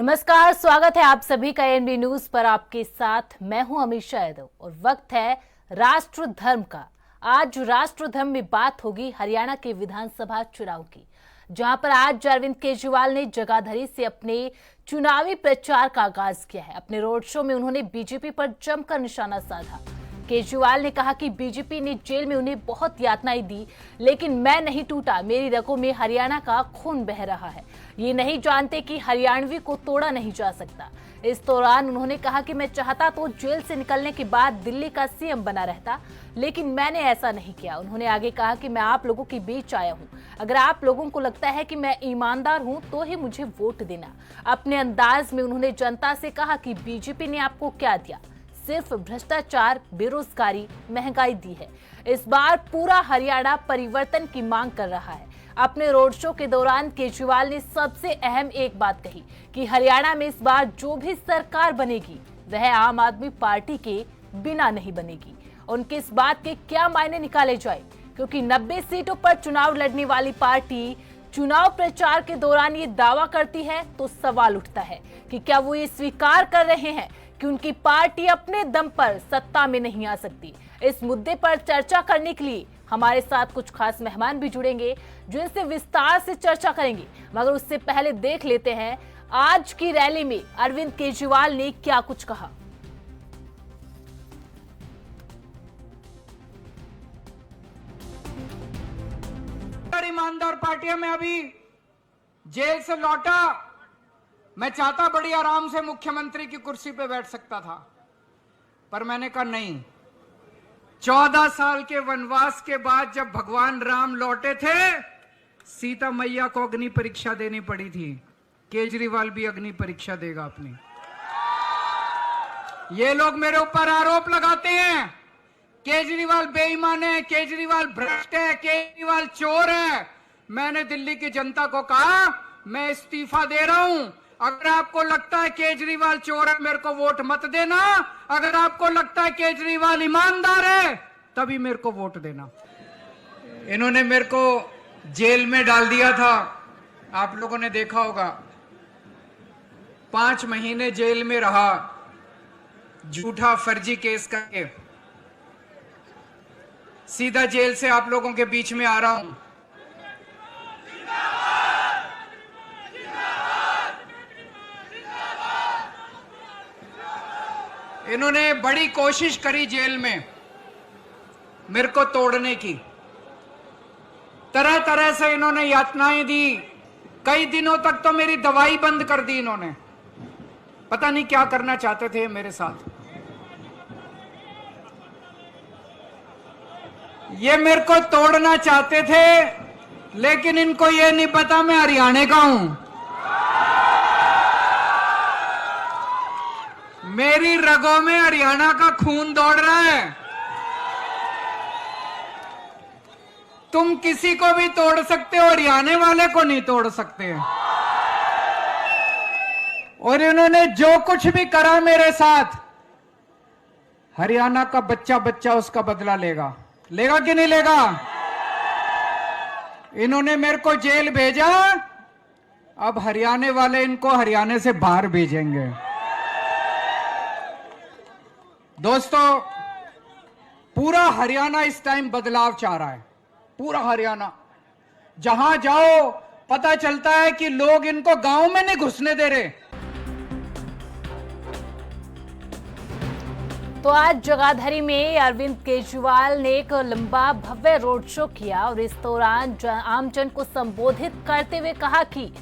नमस्कार, स्वागत है आप सभी का एएनबी न्यूज पर। आपके साथ मैं हूं अमीषा यादव और वक्त है राष्ट्र धर्म का। आज राष्ट्र धर्म में बात होगी हरियाणा के विधानसभा चुनाव की, जहां पर आज अरविंद केजरीवाल ने जगाधरी से अपने चुनावी प्रचार का आगाज किया है। अपने रोड शो में उन्होंने बीजेपी पर जमकर निशाना साधा। केजरीवाल ने कहा कि बीजेपी ने जेल में उन्हें बहुत यातनाएं दी, लेकिन मैं नहीं टूटा। मेरी रगों में हरियाणा का खून बह रहा है। ये नहीं जानते कि हरियाणवी को तोड़ा नहीं जा सकता। इस दौरान उन्होंने कहा कि मैं चाहता तो जेल से निकलने के बाद दिल्ली का सीएम बना रहता, लेकिन मैंने ऐसा नहीं किया। उन्होंने आगे कहा कि मैं आप लोगों के बीच आया हूं। अगर आप लोगों को लगता है कि मैं ईमानदार हूं तो ही मुझे वोट देना। अपने अंदाज में उन्होंने जनता से कहा कि बीजेपी ने आपको क्या दिया? सिर्फ भ्रष्टाचार, बेरोजगारी, महंगाई दी है। इस बार पूरा हरियाणा परिवर्तन की मांग कर रहा है। अपने रोड शो के दौरान केजरीवाल ने सबसे अहम एक बात कही कि हरियाणा में इस बार जो भी सरकार बनेगी वह आम आदमी पार्टी के बिना नहीं बनेगी। उनके इस बात के क्या मायने निकाले जाए, क्योंकि 90 सीटों पर चुनाव लड़ने वाली पार्टी चुनाव प्रचार के दौरान ये दावा करती है, तो सवाल उठता है कि क्या वो ये स्वीकार कर रहे हैं कि उनकी पार्टी अपने दम पर सत्ता में नहीं आ सकती। इस मुद्दे पर चर्चा करने के लिए हमारे साथ कुछ खास मेहमान भी जुड़ेंगे, जो इनसे विस्तार से चर्चा करेंगे। मगर उससे पहले देख लेते हैं आज की रैली में अरविंद केजरीवाल ने क्या कुछ कहा। ईमानदार पार्टियां में अभी जेल से लौटा, मैं चाहता बड़ी आराम से मुख्यमंत्री की कुर्सी पे बैठ सकता था, पर मैंने कहा नहीं। 14 साल के वनवास के बाद जब भगवान राम लौटे थे, सीता मैया को अग्नि परीक्षा देनी पड़ी थी। केजरीवाल भी अग्नि परीक्षा देगा अपनी। ये लोग मेरे ऊपर आरोप लगाते हैं, केजरीवाल बेईमान है, केजरीवाल भ्रष्ट है, केजरीवाल चोर है। मैंने दिल्ली की जनता को कहा मैं इस्तीफा दे रहा हूं। अगर आपको लगता है केजरीवाल चोर है, मेरे को वोट मत देना। अगर आपको लगता है केजरीवाल ईमानदार है, तभी मेरे को वोट देना। इन्होंने मेरे को जेल में डाल दिया था, आप लोगों ने देखा होगा। 5 महीने जेल में रहा, झूठा फर्जी केस करके। सीधा जेल से आप लोगों के बीच में आ रहा हूं। इन्होंने बड़ी कोशिश करी जेल में मेरे को तोड़ने की। तरह तरह से इन्होंने यातनाएं दी। कई दिनों तक तो मेरी दवाई बंद कर दी इन्होंने। पता नहीं क्या करना चाहते थे मेरे साथ। ये मेरे को तोड़ना चाहते थे, लेकिन इनको ये नहीं पता मैं हरियाणा का हूं। मेरी रगों में हरियाणा का खून दौड़ रहा है। तुम किसी को भी तोड़ सकते हो, हरियाणा वाले को नहीं तोड़ सकते। और इन्होंने जो कुछ भी करा मेरे साथ, हरियाणा का बच्चा बच्चा उसका बदला लेगा। लेगा कि नहीं लेगा? इन्होंने मेरे को जेल भेजा, अब हरियाणा वाले इनको हरियाणा से बाहर भेजेंगे। दोस्तों, पूरा हरियाणा इस टाइम बदलाव चाह रहा है। पूरा हरियाणा, जहां जाओ पता चलता है कि लोग इनको गांव में नहीं घुसने दे रहे। तो आज जगाधरी में अरविंद केजरीवाल ने एक लंबा भव्य रोड शो किया और इस दौरान आमजन को संबोधित करते हुए कहा कि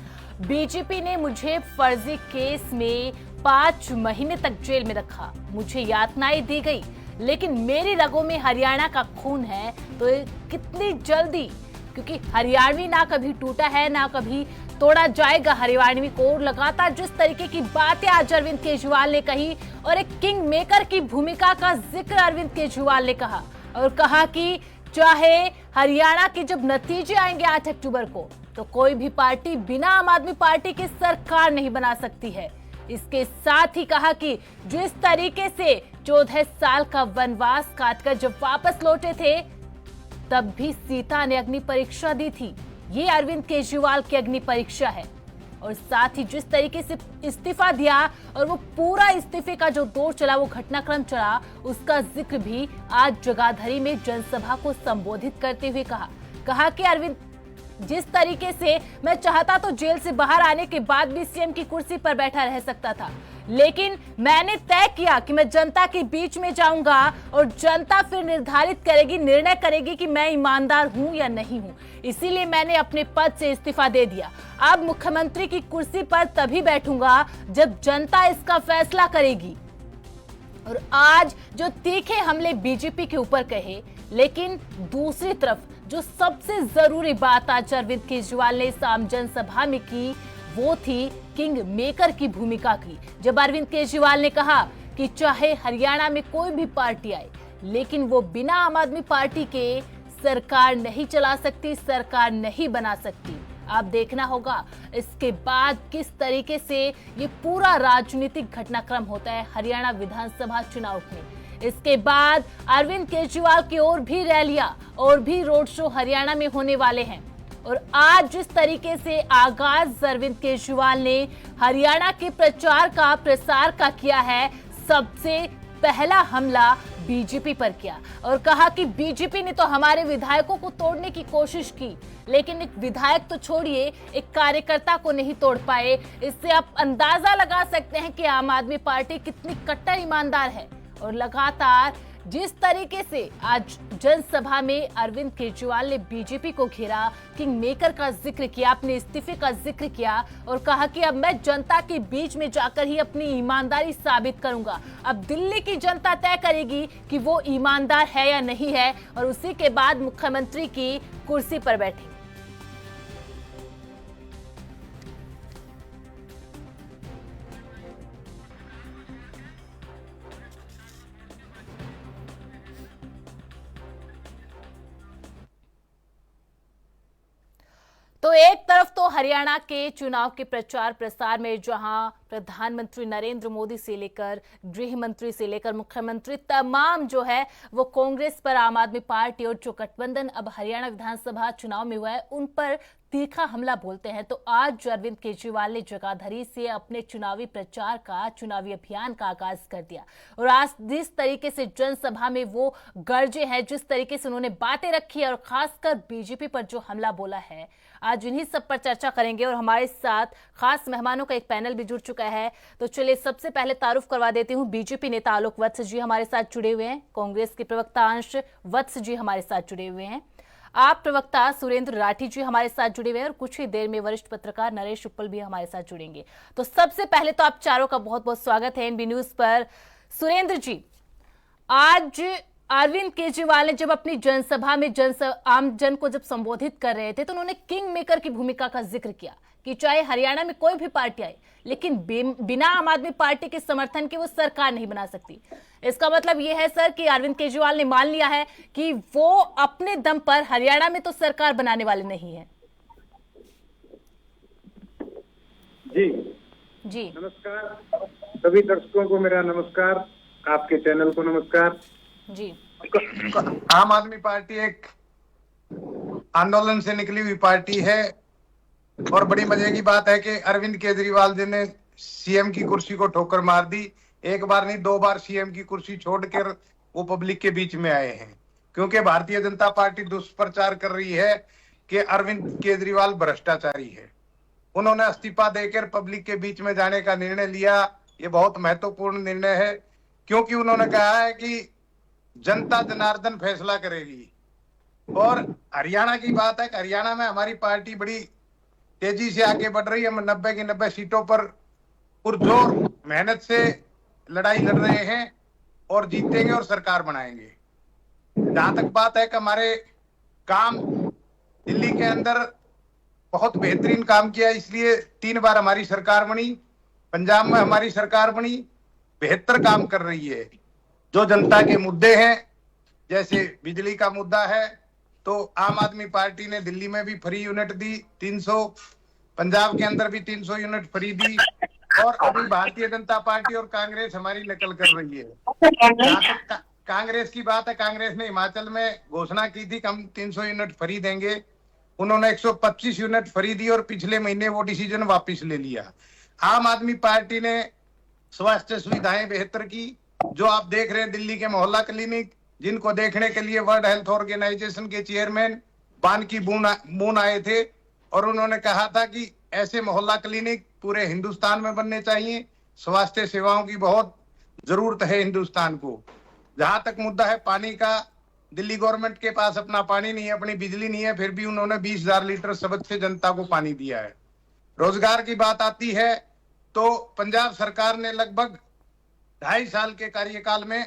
बीजेपी ने मुझे फर्जी केस में 5 महीने तक जेल में रखा, मुझे यातनाएं दी गई, लेकिन मेरी रगों में हरियाणा का खून है। तो कितनी जल्दी, क्योंकि हरियाणवी ना कभी टूटा है ना कभी तोड़ा जाएगा हरियाणवी को। लगातार जिस तरीके की बातें आज अरविंद केजरीवाल ने कही और एक किंग मेकर की भूमिका का जिक्र अरविंद केजरीवाल ने कहा और कहा कि चाहे हरियाणा के जब नतीजे आएंगे 8 अक्टूबर को, तो कोई भी पार्टी बिना आम आदमी पार्टी की सरकार नहीं बना सकती है। इसके साथ ही कहा कि जिस तरीके से 14 साल का वनवास काटकर जब वापस लौटे थे, तब भी सीता ने अग्नि परीक्षा दी थी। ये अरविंद केजरीवाल की अग्नि परीक्षा है। और साथ ही जिस तरीके से इस्तीफा दिया और वो पूरा इस्तीफे का जो दौर चला, वो घटनाक्रम चला, उसका जिक्र भी आज जगाधरी में जनसभा को संबोधित करते हुए कहा कि अरविंद, जिस तरीके से मैं चाहता तो जेल से बाहर आने के बाद भी सीएम की कुर्सी पर बैठा रह सकता था, लेकिन मैंने तय किया कि मैं जनता के बीच में जाऊंगा और जनता फिर निर्धारित करेगी, निर्णय करेगी कि मैं ईमानदार हूं या नहीं हूं। इसीलिए मैंने अपने पद से इस्तीफा दे दिया। अब मुख्यमंत्री की कुर्सी पर तभी बैठूंगा जब जनता इसका फैसला करेगी। और आज जो तीखे हमले बीजेपी के ऊपर कहे, लेकिन दूसरी तरफ जो सबसे जरूरी बात आज अरविंद केजरीवाल ने इस आम जनसभा में की, वो थी किंग मेकर की भूमिका की। जब अरविंद केजरीवाल ने कहा कि चाहे हरियाणा में कोई भी पार्टी आए, लेकिन वो बिना आम आदमी पार्टी के सरकार नहीं चला सकती, सरकार नहीं बना सकती। आप देखना होगा इसके बाद किस तरीके से ये पूरा राजनीतिक घटनाक्रम होता है हरियाणा विधानसभा चुनाव में। इसके बाद अरविंद केजरीवाल की और भी रैलियां और भी रोड शो हरियाणा में होने वाले हैं। और आज जिस तरीके से आगाज अरविंद केजरीवाल ने हरियाणा के प्रसार का किया है, सबसे पहला हमला बीजेपी पर किया और कहा कि बीजेपी ने तो हमारे विधायकों को तोड़ने की कोशिश की, लेकिन एक विधायक तो छोड़िए, एक कार्यकर्ता को नहीं तोड़ पाए। इससे आप अंदाजा लगा सकते हैं कि आम आदमी पार्टी कितनी कट्टर ईमानदार है। और लगातार जिस तरीके से आज जनसभा में अरविंद केजरीवाल ने बीजेपी को घेरा, किंग मेकर का जिक्र किया, अपने इस्तीफे का जिक्र किया और कहा कि अब मैं जनता के बीच में जाकर ही अपनी ईमानदारी साबित करूंगा। अब दिल्ली की जनता तय करेगी कि वो ईमानदार है या नहीं है, और उसी के बाद मुख्यमंत्री की कुर्सी पर बैठे। तो एक तरफ तो हरियाणा के चुनाव के प्रचार प्रसार में जहां प्रधानमंत्री नरेंद्र मोदी से लेकर गृह मंत्री से लेकर मुख्यमंत्री तमाम जो है वो कांग्रेस पर, आम आदमी पार्टी और जो गठबंधन अब हरियाणा विधानसभा चुनाव में हुआ है उन पर तीखा हमला बोलते हैं, तो आज अरविंद केजरीवाल ने जगाधरी से अपने चुनावी प्रचार का, चुनावी अभियान का आगाज कर दिया। और आज जिस तरीके से जनसभा में वो गरजे हैं, जिस तरीके से उन्होंने बातें रखी है और खासकर बीजेपी पर जो हमला बोला है, आज इन्हीं सब पर चर्चा करेंगे। और हमारे साथ खास मेहमानों का एक पैनल भी जुड़ चुका है, तो चलिए सबसे पहले तारुफ करवा देती हूँ। बीजेपी नेता आलोक वत्स जी हमारे साथ जुड़े हुए हैं, कांग्रेस के प्रवक्ता अंश वत्स जी हमारे साथ जुड़े हुए हैं, आप प्रवक्ता सुरेंद्र राठी जी हमारे साथ जुड़े हुए हैं और कुछ ही देर में वरिष्ठ पत्रकार नरेश उपल भी हमारे साथ जुड़ेंगे। तो सबसे पहले तो आप चारों का बहुत बहुत स्वागत है एनबी न्यूज पर। सुरेंद्र जी, आज अरविंद केजरीवाल ने जब अपनी जनसभा में आम जन को जब संबोधित कर रहे थे, तो उन्होंने किंग मेकर की भूमिका का जिक्र किया कि चाहे हरियाणा में कोई भी पार्टी आए, लेकिन बिना आम आदमी पार्टी के समर्थन के वो सरकार नहीं बना सकती। इसका मतलब ये है सर कि अरविंद केजरीवाल ने मान लिया है कि वो अपने दम पर हरियाणा में तो सरकार बनाने वाले नहीं है। जी जी नमस्कार सभी दर्शकों को, मेरा नमस्कार, आपके चैनल को नमस्कार जी। आम आदमी पार्टी एक आंदोलन से निकली हुई पार्टी है और बड़ी मजे की बात है कि अरविंद केजरीवाल जी ने सीएम की कुर्सी को ठोकर मार दी। एक बार नहीं, 2 बार सीएम की कुर्सी छोड़कर वो पब्लिक के बीच में आए हैं, क्योंकि भारतीय जनता पार्टी दुष्प्रचार कर रही है कि अरविंद केजरीवाल भ्रष्टाचारी है। उन्होंने इस्तीफा देकर पब्लिक के बीच में जाने का निर्णय लिया। ये बहुत महत्वपूर्ण निर्णय है, क्योंकि उन्होंने कहा है कि जनता जनार्दन फैसला करेगी। और हरियाणा की बात है कि हरियाणा में हमारी पार्टी बड़ी तेजी से आगे बढ़ रही है। हम 90 की 90 सीटों पर पुरजोर मेहनत से लड़ाई लड़ रहे हैं और जीतेंगे और सरकार बनाएंगे। जहां तक बात है कि हमारे काम दिल्ली के अंदर बहुत बेहतरीन काम किया, इसलिए 3 बार हमारी सरकार बनी। पंजाब में हमारी सरकार बनी, बेहतर काम कर रही है। जो जनता के मुद्दे हैं, जैसे बिजली का मुद्दा है, तो आम आदमी पार्टी ने दिल्ली में भी फ्री यूनिट दी 300, पंजाब के अंदर भी 300 यूनिट फ्री दी। और अभी भारतीय जनता पार्टी और कांग्रेस हमारी नकल कर रही है। कांग्रेस की बात है, कांग्रेस ने हिमाचल में घोषणा की थी कि हम 300 यूनिट फ्री देंगे। उन्होंने 125 यूनिट फ्री दी और पिछले महीने वो डिसीजन वापस ले लिया। आम आदमी पार्टी ने स्वास्थ्य सुविधाएं बेहतर की। जो आप देख रहे हैं दिल्ली के मोहल्ला क्लिनिक, जिनको देखने के लिए वर्ल्ड हेल्थ ऑर्गेनाइजेशन के चेयरमैन बान की मून आए थे और उन्होंने कहा था कि ऐसे मोहल्ला क्लिनिक पूरे हिंदुस्तान में बनने चाहिए। स्वास्थ्य सेवाओं की बहुत जरूरत है हिंदुस्तान को। जहां तक मुद्दा है पानी का, दिल्ली गवर्नमेंट के पास अपना पानी नहीं है, अपनी बिजली नहीं है, फिर भी उन्होंने 20,000 लीटर सबक से जनता को पानी दिया है। रोजगार की बात आती है तो पंजाब सरकार ने लगभग 2.5 साल के कार्यकाल में,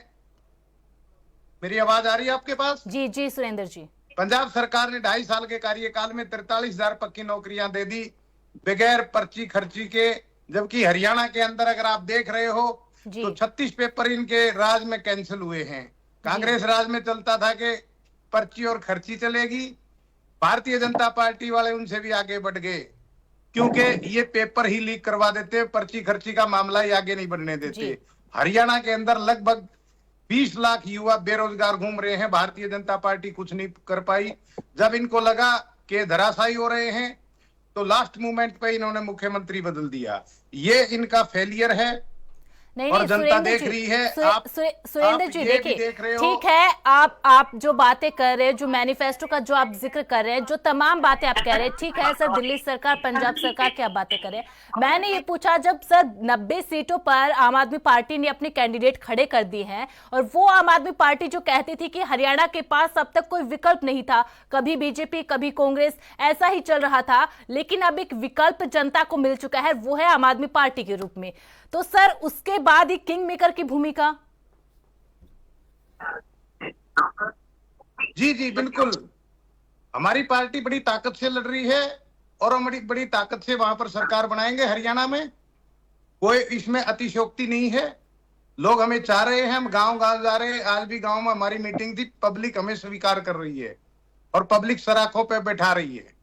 मेरी आवाज आ रही है आपके पास? जी जी सुरेंद्र जी। पंजाब सरकार ने 2.5 साल के कार्यकाल में 43,000 पक्की नौकरियां दे दी बगैर पर्ची खर्ची के। जबकि हरियाणा के अंदर अगर आप देख रहे हो तो 36 पेपर इनके राज में कैंसिल हुए हैं। कांग्रेस राज में चलता था कि पर्ची और खर्ची चलेगी, भारतीय जनता पार्टी वाले उनसे भी आगे बढ़ गए क्योंकि ये पेपर ही लीक करवा देते, पर्ची खर्ची का मामला ही आगे नहीं बढ़ने देते। हरियाणा के अंदर लगभग 20 लाख युवा बेरोजगार घूम रहे हैं, भारतीय जनता पार्टी कुछ नहीं कर पाई। जब इनको लगा कि धराशायी हो रहे हैं तो लास्ट मोमेंट पे इन्होंने मुख्यमंत्री बदल दिया। ये इनका फेलियर है और जनता देख रही है। सुरेंद्र जी देखिए, ठीक है, आप जो बातें कर रहे हैं, जो मैनिफेस्टो का जो आप जिक्र कर रहे हैं, जो तमाम बातें आप कह रहे हैं, ठीक है सर, दिल्ली सरकार, पंजाब सरकार क्या बातें कर रहे हैं। मैंने ये पूछा जब सर 90 सीटों पर आम आदमी पार्टी ने अपने कैंडिडेट खड़े कर दिए हैं और वो आम आदमी पार्टी जो कहती थी कि हरियाणा के पास अब तक कोई विकल्प नहीं था, कभी बीजेपी कभी कांग्रेस, ऐसा ही चल रहा था, लेकिन अब एक विकल्प जनता को मिल चुका है, वो है आम आदमी पार्टी के रूप में। तो सर उसके बाद ही किंग मेकर की भूमिका। जी जी बिल्कुल, हमारी पार्टी बड़ी ताकत से लड़ रही है और हम बड़ी ताकत से वहां पर सरकार बनाएंगे। हरियाणा में कोई इसमें अतिशयोक्ति नहीं है। लोग हमें चाह रहे हैं, हम गांव गांव जा रहे हैं। आज भी गांव में हमारी मीटिंग थी, पब्लिक हमें स्वीकार कर रही है और पब्लिक सराखों पे बैठा रही है।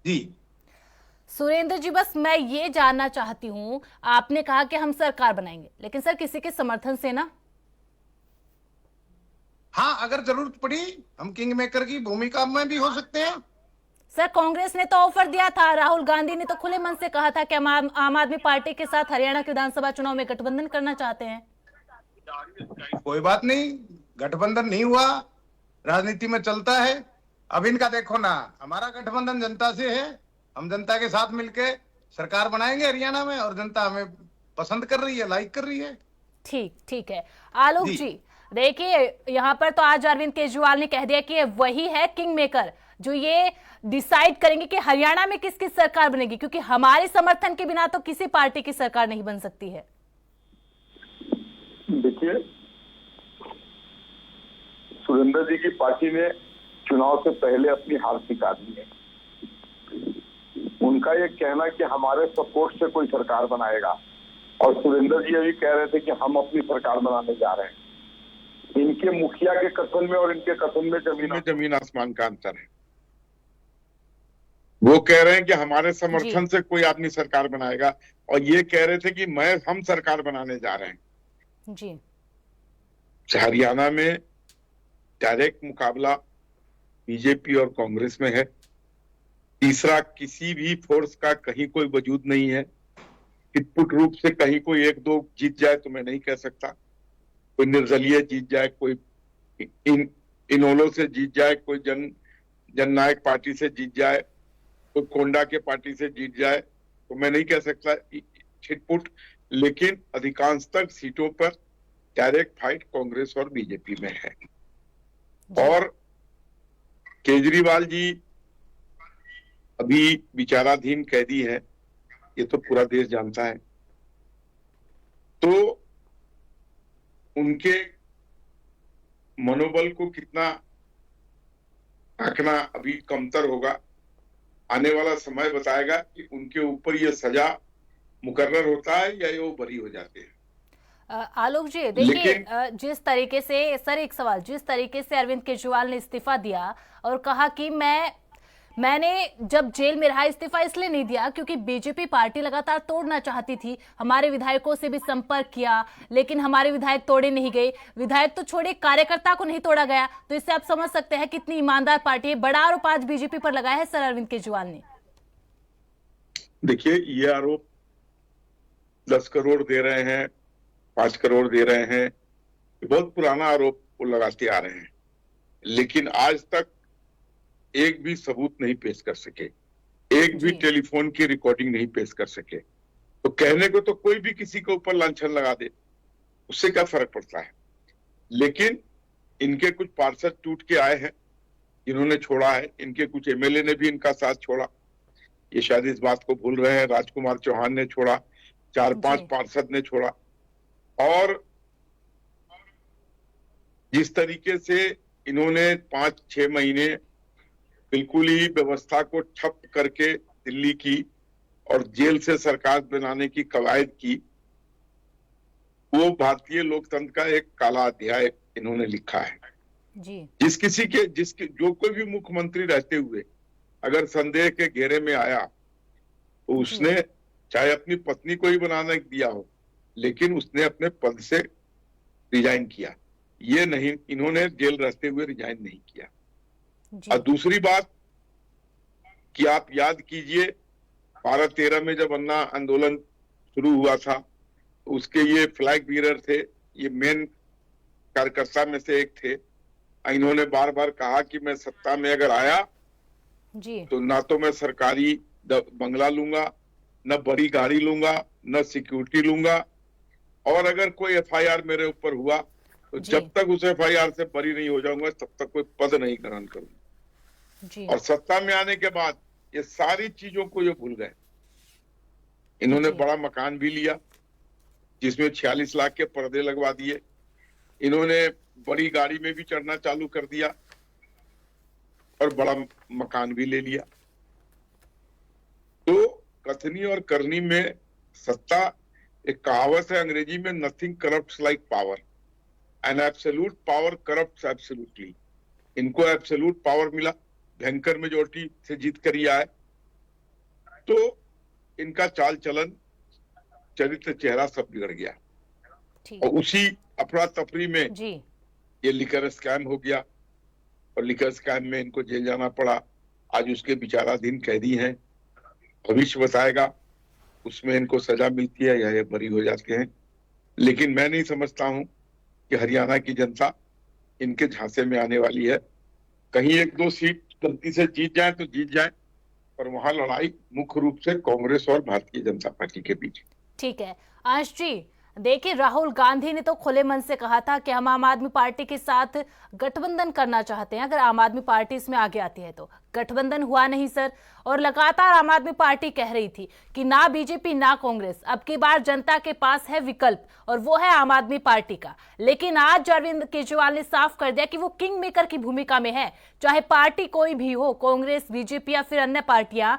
जी सुरेंद्र जी, बस मैं ये जानना चाहती हूं, आपने कहा कि हम सरकार बनाएंगे, लेकिन सर किसी के समर्थन से ना? हाँ, अगर जरूरत पड़ी हम किंग मेकर की भूमिका में भी हो सकते हैं। सर कांग्रेस ने तो ऑफर दिया था, राहुल गांधी ने तो खुले मन से कहा था कि हम आम आदमी पार्टी के साथ हरियाणा के विधानसभा चुनाव में गठबंधन करना चाहते हैं। कोई बात नहीं, गठबंधन नहीं हुआ, राजनीति में चलता है। अब इनका देखो ना, हमारा गठबंधन जनता से है, हम जनता के साथ मिलके सरकार बनाएंगे हरियाणा में और जनता हमें पसंद कर रही है, लाइक कर रही है। ठीक है आलोक जी, देखिए यहाँ पर तो आज अरविंद केजरीवाल ने कह दिया कि वही है किंग मेकर जो ये डिसाइड करेंगे कि हरियाणा में किसकी सरकार बनेगी, क्योंकि हमारे समर्थन के बिना तो किसी पार्टी की सरकार नहीं बन सकती है। देखिए, सुरेंद्र जी की पार्टी ने चुनाव से पहले अपनी हार स्वीकार ली है। उनका ये कहना कि हमारे सपोर्ट से कोई सरकार बनाएगा, और सुरेंद्र जी अभी कह रहे थे कि हम अपनी सरकार बनाने जा रहे हैं। इनके मुखिया के कथन में और इनके कथन में जमीन आसमान का अंतर है। वो कह रहे हैं कि हमारे समर्थन से कोई आदमी सरकार बनाएगा, और ये कह रहे थे कि हम सरकार बनाने जा रहे हैं। जी हरियाणा में डायरेक्ट मुकाबला बीजेपी और कांग्रेस में है। तीसरा किसी भी फोर्स का कहीं कोई वजूद नहीं है। हितपुट रूप से कहीं कोई एक दो जीत जाए तो मैं नहीं कह सकता। कोई निर्दलीय जीत जाए, कोई इनोलो से जीत जाए, कोई जननायक पार्टी से जीत जाए, कोई कोंडा के पार्टी से जीत जाए, तो मैं नहीं कह सकता छिटपुट। लेकिन अधिकांशतः सीटों पर डायरेक्ट फाइट कांग्रेस और बीजेपी में है। और केजरीवाल जी अभी विचाराधीन कैदी है, ये तो पूरा देश जानता है। तो उनके मनोबल को कितना आंकना अभी कमतर होगा। आने वाला समय बताएगा कि उनके ऊपर ये सजा मुकर्रर होता है या ये वो बरी हो जाते हैं। आलोक जी देखिए, जिस तरीके से, सर एक सवाल, जिस तरीके से अरविंद केजरीवाल ने इस्तीफा दिया और कहा कि मैंने जब जेल में रहा इस्तीफा इसलिए नहीं दिया क्योंकि बीजेपी पार्टी लगातार तोड़ना चाहती थी। हमारे विधायकों से भी संपर्क किया, लेकिन हमारे विधायक तोड़े नहीं गए। विधायक तो छोड़े, कार्यकर्ता को नहीं तोड़ा गया। तो इससे आप समझ सकते हैं कितनी ईमानदार पार्टी है। बड़ा आरोप आज बीजेपी पर लगाया है सर अरविंद केजरीवाल ने। देखिए, ये आरोप 10 करोड़ दे रहे हैं, 5 करोड़ दे रहे हैं, ये बहुत पुराना आरोप वो लगाते आ रहे हैं, लेकिन आज तक एक भी सबूत नहीं पेश कर सके, एक भी टेलीफोन की रिकॉर्डिंग नहीं पेश कर सके। तो कहने को तो कोई भी किसी के ऊपर लांछन लगा दे, उससे क्या फर्क पड़ता है। लेकिन इनके कुछ पार्षद टूट के आए हैं, इन्होंने छोड़ा है, इनके कुछ एमएलए ने भी इनका साथ छोड़ा। ये शायद इस बात को भूल रहे हैं, राजकुमार चौहान ने छोड़ा, 4-5 पार्षद ने छोड़ा। और जिस तरीके से इन्होंने 5-6 महीने बिल्कुल ही व्यवस्था को ठप करके दिल्ली की और जेल से सरकार बनाने की कवायद की, वो भारतीय लोकतंत्र का एक काला अध्याय इन्होंने लिखा है जी। जो कोई भी मुख्यमंत्री रहते हुए अगर संदेह के घेरे में आया तो उसने चाहे अपनी पत्नी को ही बनाने दिया हो, लेकिन उसने अपने पद से रिजाइन किया। ये नहीं, इन्होंने जेल रहते हुए रिजाइन नहीं किया। और दूसरी बात कि आप याद कीजिए 12-13 में जब अन्ना आंदोलन शुरू हुआ था, उसके ये फ्लैग बीरर थे, ये मेन कार्यकर्ता में से एक थे। इन्होंने बार बार कहा कि मैं सत्ता में अगर आया जी, तो ना तो मैं सरकारी बंगला लूंगा, न बड़ी गाड़ी लूंगा, न सिक्योरिटी लूंगा, और अगर कोई एफआईआर मेरे ऊपर हुआ तो जब तक उस एफआईआर से बरी नहीं हो जाऊंगा तब तक कोई पद नहीं ग्रहण करूंगा। और सत्ता में आने के बाद ये सारी चीजों को ये भूल गए। इन्होंने बड़ा मकान भी लिया जिसमें 46 लाख के पर्दे लगवा दिए। इन्होंने बड़ी गाड़ी में भी चढ़ना चालू कर दिया और बड़ा मकान भी ले लिया। तो कथनी और करनी में सत्ता, एक कहावत है अंग्रेजी में, nothing corrupts like power and absolute power corrupts absolutely. इनको एब्सोल्यूट पावर मिला, भयंकर मेजोरिटी से जीत कर ही आए, तो इनका चाल चलन, चरित्र, चेहरा सब बिगड़ गया। और उसी अफरा तफरी में ये लिकर स्कैम हो गया और लिकर स्कैम में इनको जेल जाना पड़ा। आज उसके विचाराधीन कैदी हैं, भविष्य बताएगा उसमें इनको सजा मिलती है या ये बरी हो जाते हैं। लेकिन मैं नहीं समझता हूं कि हरियाणा की जनता इनके झांसे में आने वाली है। कहीं 1-2 सीट गलती से जीत जाए तो जीत जाए, पर वहां लड़ाई मुख्य रूप से कांग्रेस और भारतीय जनता पार्टी के बीच। ठीक है आश जी, देखिए राहुल गांधी ने तो खुले मन से कहा था कि हम आम आदमी पार्टी के साथ गठबंधन करना चाहते हैं अगर आम आदमी पार्टी इसमें आगे आती है तो। गठबंधन हुआ नहीं सर, और लगातार आम आदमी पार्टी कह रही थी कि ना बीजेपी ना कांग्रेस, अब की बार जनता के पास है विकल्प और वो है आम आदमी पार्टी का। लेकिन आज अरविंद केजरीवाल ने साफ कर दिया कि वो किंग मेकर की भूमिका में है, चाहे पार्टी कोई भी हो, कांग्रेस, बीजेपी या फिर अन्य पार्टियां,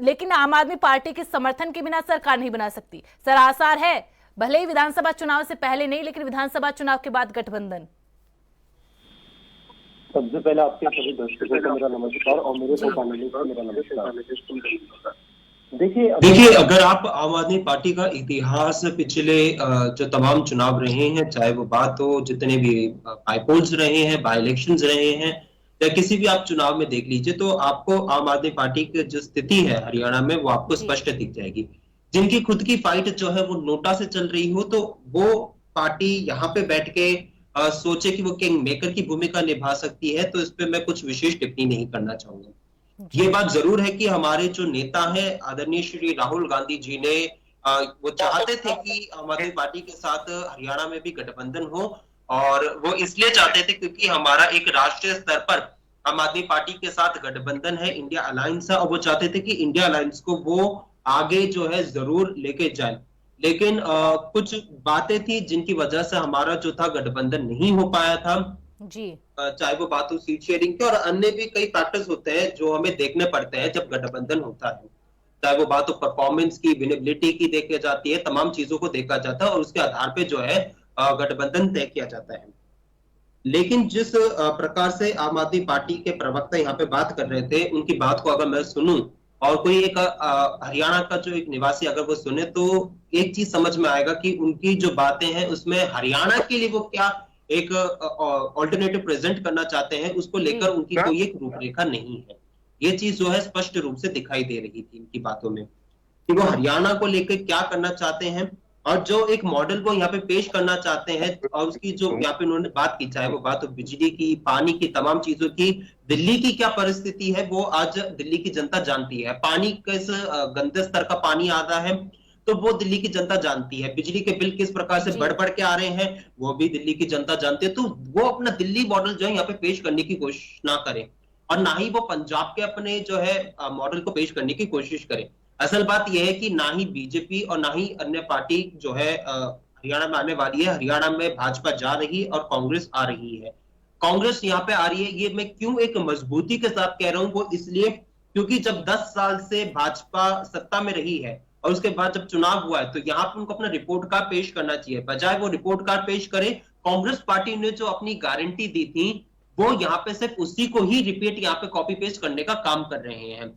लेकिन आम आदमी पार्टी के समर्थन के बिना सरकार नहीं बना सकती। सर आसार है, भले ही विधानसभा चुनाव से पहले नहीं, लेकिन विधानसभा चुनाव के बाद गठबंधन। सबसे पहले आपके सभी दर्शकों को मेरा नमस्कार और मेरे को पैनलिस्ट को मेरा नमस्कार। देखिए, अगर आप आम आदमी पार्टी का इतिहास पिछले जो तमाम चुनाव रहे हैं, चाहे वो बात हो जितने भी बाई पोल्स रहे हैं, बाई इलेक्शंस रहे हैं, या किसी भी आप चुनाव में देख लीजिए, तो आपको आम आदमी पार्टी की जो स्थिति है हरियाणा में वो आपको स्पष्ट दिख जाएगी। जिनकी खुद की फाइट जो है वो नोटा से चल रही हो, तो वो पार्टी यहाँ पे बैठ के सोचे कि वो किंग मेकर की भूमिका निभा सकती है, तो इस पे मैं कुछ विशेष टिप्पणी नहीं करना चाहूंगा। ये बात जरूर है कि हमारे जो नेता है आदरणीय श्री राहुल गांधी जी ने वो चाहते थे कि आम आदमी पार्टी के साथ हरियाणा में भी गठबंधन हो, और वो इसलिए चाहते थे क्योंकि हमारा एक राष्ट्रीय स्तर पर आम आदमी पार्टी के साथ गठबंधन है, इंडिया अलायंस है, और वो चाहते थे कि इंडिया अलायंस को वो आगे जो है जरूर लेके जाए। लेकिन कुछ बातें थी जिनकी वजह से हमारा जो था गठबंधन नहीं हो पाया था जी। चाहे वो बात हो सीट शेयरिंग की, और अन्य भी कई फैक्टर्स होते हैं जो हमें देखने पड़ते हैं जब गठबंधन होता है। चाहे वो बात हो परफॉर्मेंस की, विनेबिलिटी की देखी जाती है, तमाम चीजों को देखा जाता है और उसके आधार पे जो है गठबंधन तय किया जाता है। लेकिन जिस प्रकार से आम आदमी पार्टी के प्रवक्ता यहाँ पे बात कर रहे थे, उनकी बात को अगर मैं सुनूं और कोई एक हरियाणा का जो एक निवासी अगर वो सुने, तो एक चीज समझ में आएगा कि उनकी जो बातें हैं उसमें हरियाणा के लिए वो क्या एक ऑल्टरनेटिव प्रेजेंट करना चाहते हैं, उसको लेकर उनकी कोई एक रूपरेखा नहीं है। ये चीज जो है स्पष्ट रूप से दिखाई दे रही थी इनकी बातों में कि वो हरियाणा को लेकर क्या करना चाहते हैं और जो एक मॉडल को यहाँ पे पेश करना चाहते हैं, और उसकी जो यहाँ पे उन्होंने बात की, चाहे वो बात हो बिजली की, पानी की, तमाम चीजों की, दिल्ली की क्या परिस्थिति है वो आज दिल्ली की जनता जानती है। पानी किस गंदे स्तर का पानी आ रहा है तो वो दिल्ली की जनता जानती है। बिजली के बिल किस प्रकार से बढ़ बढ़ के आ रहे हैं वो भी दिल्ली की जनता जानती है। तो वो अपना दिल्ली मॉडल जो है यहाँ पे पेश करने की कोशिश ना करें और ना ही वो पंजाब के अपने जो है मॉडल को पेश करने की कोशिश करें। असल बात यह है कि ना ही बीजेपी और ना ही अन्य पार्टी जो है हरियाणा में आने वाली है। हरियाणा में भाजपा जा रही है और कांग्रेस आ रही है। कांग्रेस यहाँ पे आ रही है, ये मैं क्यों एक मजबूती के साथ कह रहा हूं, वो इसलिए क्योंकि जब 10 साल से भाजपा सत्ता में रही है और उसके बाद जब चुनाव हुआ है तो यहाँ पे उनको अपना रिपोर्ट कार्ड पेश करना चाहिए। बजाय वो रिपोर्ट कार्ड पेश करे, कांग्रेस पार्टी ने जो अपनी गारंटी दी थी वो यहाँ पे सिर्फ उसी को ही रिपीट यहाँ पे कॉपी पेस्ट करने का काम कर रहे हैं।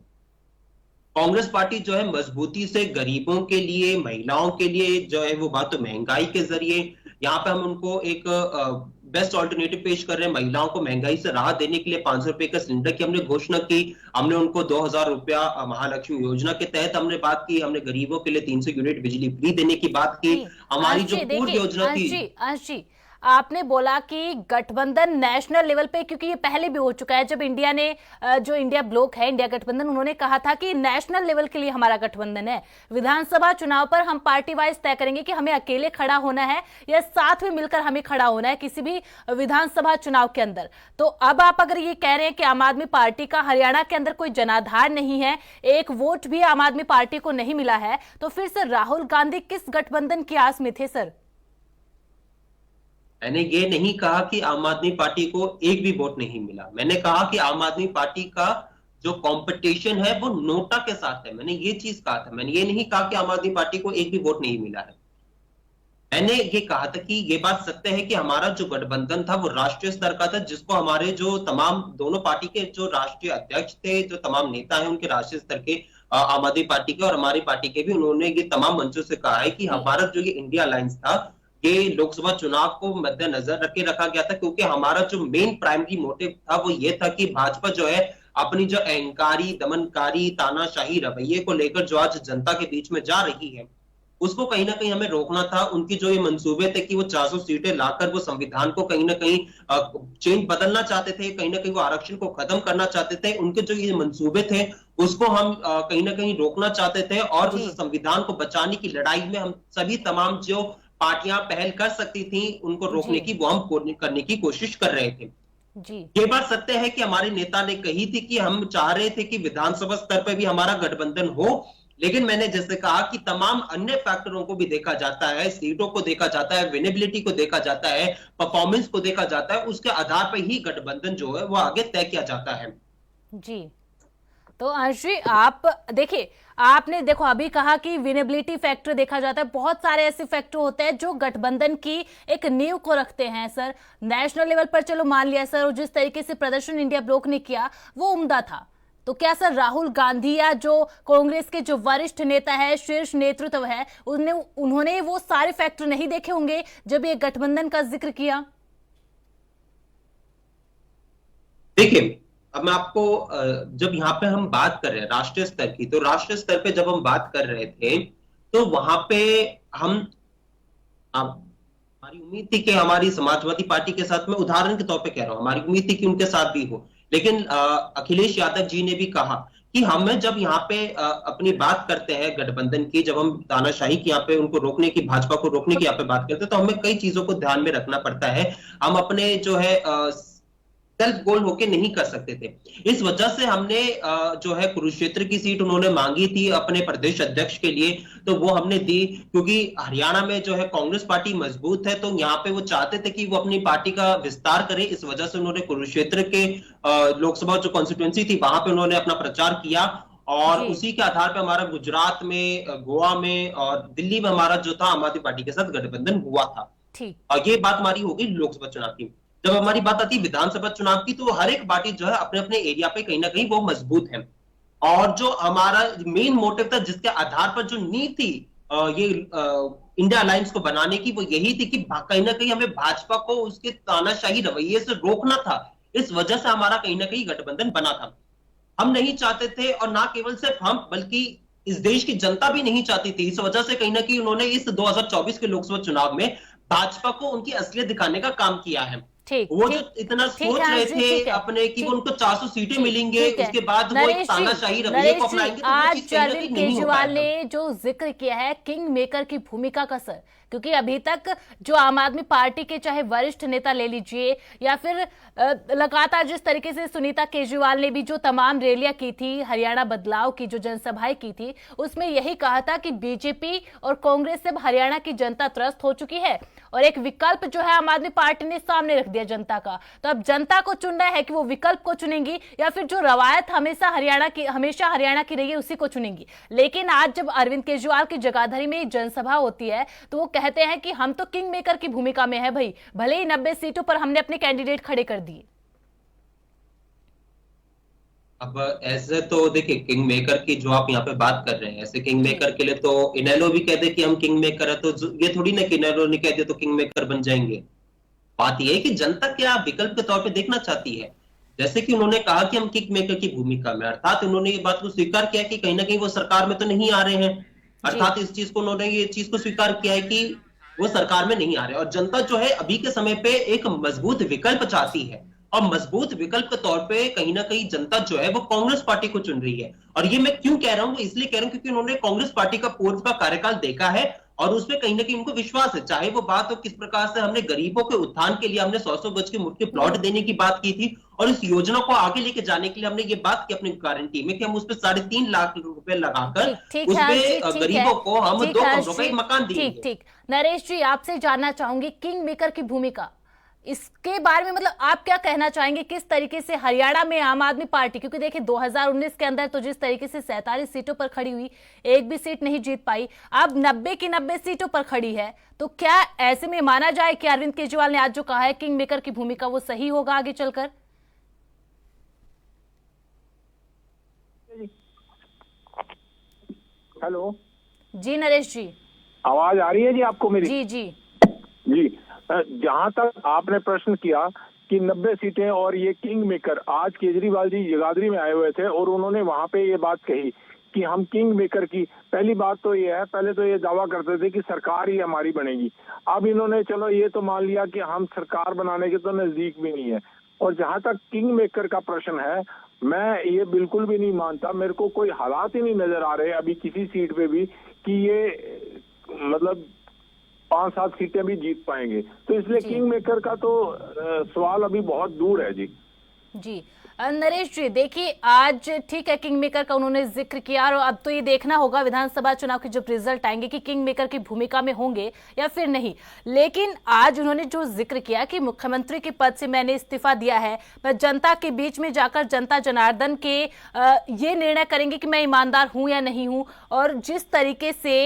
कांग्रेस पार्टी जो है मजबूती से गरीबों के लिए, महिलाओं के लिए जो है वो बात तो महंगाई के जरिए यहाँ पे हम उनको एक बेस्ट ऑल्टरनेटिव पेश कर रहे हैं। महिलाओं को महंगाई से राहत देने के लिए 500 रुपए का सिलेंडर की हमने घोषणा की। हमने उनको 2000 रुपया महालक्ष्मी योजना के तहत हमने बात की। हमने गरीबों के लिए 300 यूनिट बिजली फ्री देने की बात की। हमारी जो पूर्व योजना थी। आपने बोला कि गठबंधन नेशनल लेवल पे, क्योंकि ये पहले भी हो चुका है जब इंडिया ने जो इंडिया ब्लॉक है, इंडिया गठबंधन, उन्होंने कहा था कि नेशनल लेवल के लिए हमारा गठबंधन है। विधानसभा चुनाव पर हम पार्टी वाइज तय करेंगे कि हमें अकेले खड़ा होना है या साथ में मिलकर हमें खड़ा होना है किसी भी विधानसभा चुनाव के अंदर। तो अब आप अगर ये कह रहे हैं कि आम आदमी पार्टी का हरियाणा के अंदर कोई जनाधार नहीं है, एक वोट भी आम आदमी पार्टी को नहीं मिला है, तो फिर सर राहुल गांधी किस गठबंधन की आस में थे सर? मैंने ये नहीं कहा कि आम आदमी पार्टी को एक भी वोट नहीं मिला। मैंने कहा कि आम आदमी पार्टी का जो कंपटीशन है वो नोटा के साथ है। मैंने ये चीज कहा था। मैंने ये नहीं कहा कि आम आदमी पार्टी को एक भी वोट नहीं मिला है। मैंने ये कहा था कि ये बात सत्य है कि हमारा जो गठबंधन था वो राष्ट्रीय स्तर का था, जिसको हमारे जो तमाम दोनों पार्टी के जो राष्ट्रीय अध्यक्ष थे, जो तमाम नेता हैं उनके राष्ट्रीय स्तर के, आम आदमी पार्टी के और हमारी पार्टी के भी, उन्होंने ये तमाम मंचों से कहा है कि हमारा जो ये इंडिया अलायंस था ये लोकसभा चुनाव को मद्देनजर रखे रखा गया था, क्योंकि हमारा जो मेन प्राइमरी मोटिव था वो ये था कि भाजपा जो है अपनी जो अहंकारी, दमनकारी, तानाशाही रवैये को लेकर जो आज जनता के बीच में जा रही है उसको कहीं ना कहीं हमें रोकना था। उनकी जो ये मंसूबे थे कि वो 400 सीटें लाकर वो संविधान को कहीं ना कहीं चेंज बदलना चाहते थे, कहीं ना कहीं वो आरक्षण को खत्म करना चाहते थे, उनके जो ये मंसूबे थे उसको हम कहीं ना कहीं रोकना चाहते थे। और उस संविधान को बचाने की लड़ाई में हम सभी तमाम जो पार्टियां पहल कर सकती थी उनको रोकने की वो हम करने की कोशिश कर रहे थे। जी। ये बात सत्य है कि हमारे नेता ने कही थी कि हम चाह रहे थे कि विधानसभा स्तर पर भी हमारा गठबंधन हो, लेकिन मैंने जैसे कहा कि तमाम अन्य फैक्टरों को भी देखा जाता है, सीटों को देखा जाता है, विनेबिलिटी को देखा जाता है, परफॉर्मेंस को देखा जाता है, उसके आधार पर ही गठबंधन जो है वो आगे तय किया जाता है। जी, तो अंश जी आप देखिए, आपने देखो अभी कहा कि विनेबिलिटी फैक्टर देखा जाता है, बहुत सारे ऐसे फैक्टर होते हैं जो गठबंधन की एक नींव को रखते हैं सर। नेशनल लेवल पर चलो मान लिया सर, और जिस तरीके से प्रदर्शन इंडिया ब्लॉक ने किया वो उम्दा था, तो क्या सर राहुल गांधी या जो कांग्रेस के जो वरिष्ठ नेता है, शीर्ष नेतृत्व है, उन्होंने वो सारे फैक्टर नहीं देखे होंगे जब ये गठबंधन का जिक्र किया? देखिए, अब मैं आपको जब यहाँ पे हम बात कर रहे हैं राष्ट्रीय स्तर की, तो राष्ट्रीय स्तर पे जब हम बात कर रहे थे तो वहां पे हमारी उम्मीद थी कि हमारी समाजवादी पार्टी के साथ, मैं उदाहरण के तौर पे कह रहा हूं, हमारी उम्मीद थी कि उनके साथ भी हो, लेकिन अखिलेश यादव जी ने भी कहा कि हमें जब यहाँ पे अपनी बात करते हैं गठबंधन की, जब हम तानाशाही की यहाँ पे उनको रोकने की, भाजपा को रोकने की यहाँ पे बात करते हैं, तो हमें कई चीजों को ध्यान में रखना पड़ता है। हम अपने जो है सेल्फ गोल होके नहीं कर सकते थे। इस वजह से हमने जो है कुरुक्षेत्र की सीट उन्होंने मांगी थी अपने प्रदेश अध्यक्ष के लिए, तो वो हमने दी, क्योंकि हरियाणा में जो है कांग्रेस पार्टी मजबूत है, तो यहाँ पे वो चाहते थे कि वो अपनी पार्टी का विस्तार करे। इस वजह से उन्होंने कुरुक्षेत्र के लोकसभा जो कॉन्स्टिट्यूएंसी थी वहां पे उन्होंने अपना प्रचार किया, और उसी के आधार पर हमारा गुजरात में, गोवा में और दिल्ली में हमारा जो था आम आदमी पार्टी के साथ गठबंधन हुआ था। और ये बात हमारी होगी लोकसभा चुनाव की। जब हमारी बात आती है विधानसभा चुनाव की, तो हर एक पार्टी जो है अपने अपने एरिया पे कहीं ना कहीं वो मजबूत है। और जो हमारा मेन मोटिव था, जिसके आधार पर जो नीति ये इंडिया अलायंस को बनाने की, वो यही थी कि कहीं ना कहीं हमें भाजपा को उसके तानाशाही रवैये से रोकना था। इस वजह से हमारा कहीं ना कहीं गठबंधन बना था। हम नहीं चाहते थे, और ना केवल सिर्फ हम बल्कि इस देश की जनता भी नहीं चाहती थी। इस वजह से कहीं ना कहीं उन्होंने इस 2024 के लोकसभा चुनाव में भाजपा को उनकी असलियत दिखाने का काम किया है। ठीक, वो ठीक, जो इतना ठीक सोच है, रहे जी, थे ठीक है, अपने कि वो ठीक, उनको 400 सीटें ठीक, मिलेंगे, ठीक है। उसके बाद वो एक तानाशाही रवैये को अपनाएंगे, तो वो आज चीज कहीं ना अरविंद कहीं नहीं हो केजरीवाल पाएगा। ने जो जिक्र किया है किंग मेकर की भूमिका का, सर, क्योंकि अभी तक जो आम आदमी पार्टी के चाहे वरिष्ठ नेता ले लीजिए या फिर लगातार जिस तरीके से सुनीता केजरीवाल ने भी जो तमाम रैलियां की थी, हरियाणा बदलाव की जो जनसभाएं की थी, उसमें यही कहा था कि बीजेपी और कांग्रेस से अब हरियाणा की जनता त्रस्त हो चुकी है और एक विकल्प जो है आम आदमी पार्टी ने सामने रख दिया जनता का। तो अब जनता को चुनना है कि वो विकल्प को चुनेंगी या फिर जो रवायत हमेशा हरियाणा की रही है उसी को चुनेंगी। लेकिन आज जब अरविंद केजरीवाल की जगाधरी में जनसभा होती है तो वो कहते हैं कि हम तो किंग मेकर की भूमिका में है भाई, भले ही 90 सीटों पर हमने अपने कैंडिडेट खड़े कर दिए। अब ऐसे तो देखिए, किंग मेकर की जो आप यहाँ पे बात कर रहे हैं, ऐसे किंग मेकर के लिए तो इनेलो भी कह दे कि हम किंग मेकर है, तो ये थोड़ी ना कि इनेलो ने कह दिया तो किंग मेकर बन जाएंगे। बात यह है कि जनता क्या विकल्प के तौर पे देखना चाहती है। जैसे कि उन्होंने कहा कि हम किंग मेकर की भूमिका में, अर्थात उन्होंने ये बात को स्वीकार किया कि कहीं ना कहीं वो सरकार में तो नहीं आ रहे हैं। अर्थात इस चीज को उन्होंने ये चीज को स्वीकार किया है कि वो सरकार में नहीं आ रहे, और जनता जो है अभी के समय पे एक मजबूत विकल्प चाहती है। और मजबूत विकल्प के तौर पे कहीं ना कहीं जनता जो है वो कांग्रेस पार्टी को चुन रही है। और ये मैं क्यों कह रहा हूं, इसलिए कह रहा हूं क्योंकि उन्होंने कांग्रेस पार्टी का पूर्व का कार्यकाल देखा है और उसमें कहीं ना कहीं उनको विश्वास है। चाहे वो बात हो किस प्रकार से हमने गरीबों के उत्थान के लिए हमने 100 गज के मुफ्त के प्लॉट देने की बात की थी, और इस योजना को आगे लेके जाने के लिए हमने ये बात की अपनी गारंटी में कि हम उस पर 3.5 लाख रुपए लगाकर ठीक उस है, पे ठीक गरीबों है, को हम ठीक 2 है, कमरों का एक मकान ठीक देंगे। ठीक। नरेश जी, आपसे जानना चाहूंगी किंग मेकर की भूमिका, इसके बारे में मतलब आप क्या कहना चाहेंगे, किस तरीके से हरियाणा में आम आदमी पार्टी, क्योंकि देखिए 2019 के अंदर तो जिस तरीके से 47 सीटों पर खड़ी हुई, एक भी सीट नहीं जीत पाई, अब 90 की 90 सीटों पर खड़ी है, तो क्या ऐसे में माना जाए कि अरविंद केजरीवाल ने आज जो कहा है किंग मेकर की भूमिका वो सही होगा आगे चलकर? हेलो जी नरेश जी, आवाज आ रही है जी आपको मेरी? जी जी जी, जहां तक आपने प्रश्न किया कि 90 सीटें और ये किंग मेकर, आज केजरीवाल जी जगाधरी में आए हुए थे और उन्होंने वहां पे ये बात कही कि हम किंग मेकर की, पहली बात तो ये है, पहले तो ये दावा करते थे कि सरकार ही हमारी बनेगी। अब इन्होंने चलो ये तो मान लिया कि हम सरकार बनाने के तो नजदीक भी नहीं है। और जहां तक किंग मेकर का प्रश्न है, मैं ये बिल्कुल भी नहीं मानता, मेरे को कोई हालात ही नहीं नजर आ रहे अभी किसी सीट पे भी कि ये मतलब 5-7 सीटें भी जीत पाएंगे। तो इसलिए किंग मेकर का तो सवाल अभी बहुत दूर है जी। जी नरेश जी, देखिए आज ठीक है किंग मेकर का उन्होंने जिक्र किया और अब तो ये देखना होगा विधानसभा चुनाव के जब रिजल्ट आएंगे कि किंग मेकर की भूमिका में होंगे या फिर नहीं। लेकिन आज उन्होंने जो जिक्र किया कि मुख्यमंत्री के पद से मैंने इस्तीफा दिया है, मैं जनता के बीच में जाकर जनता जनार्दन के ये निर्णय करेंगे कि मैं ईमानदार हूं या नहीं हूं। और जिस तरीके से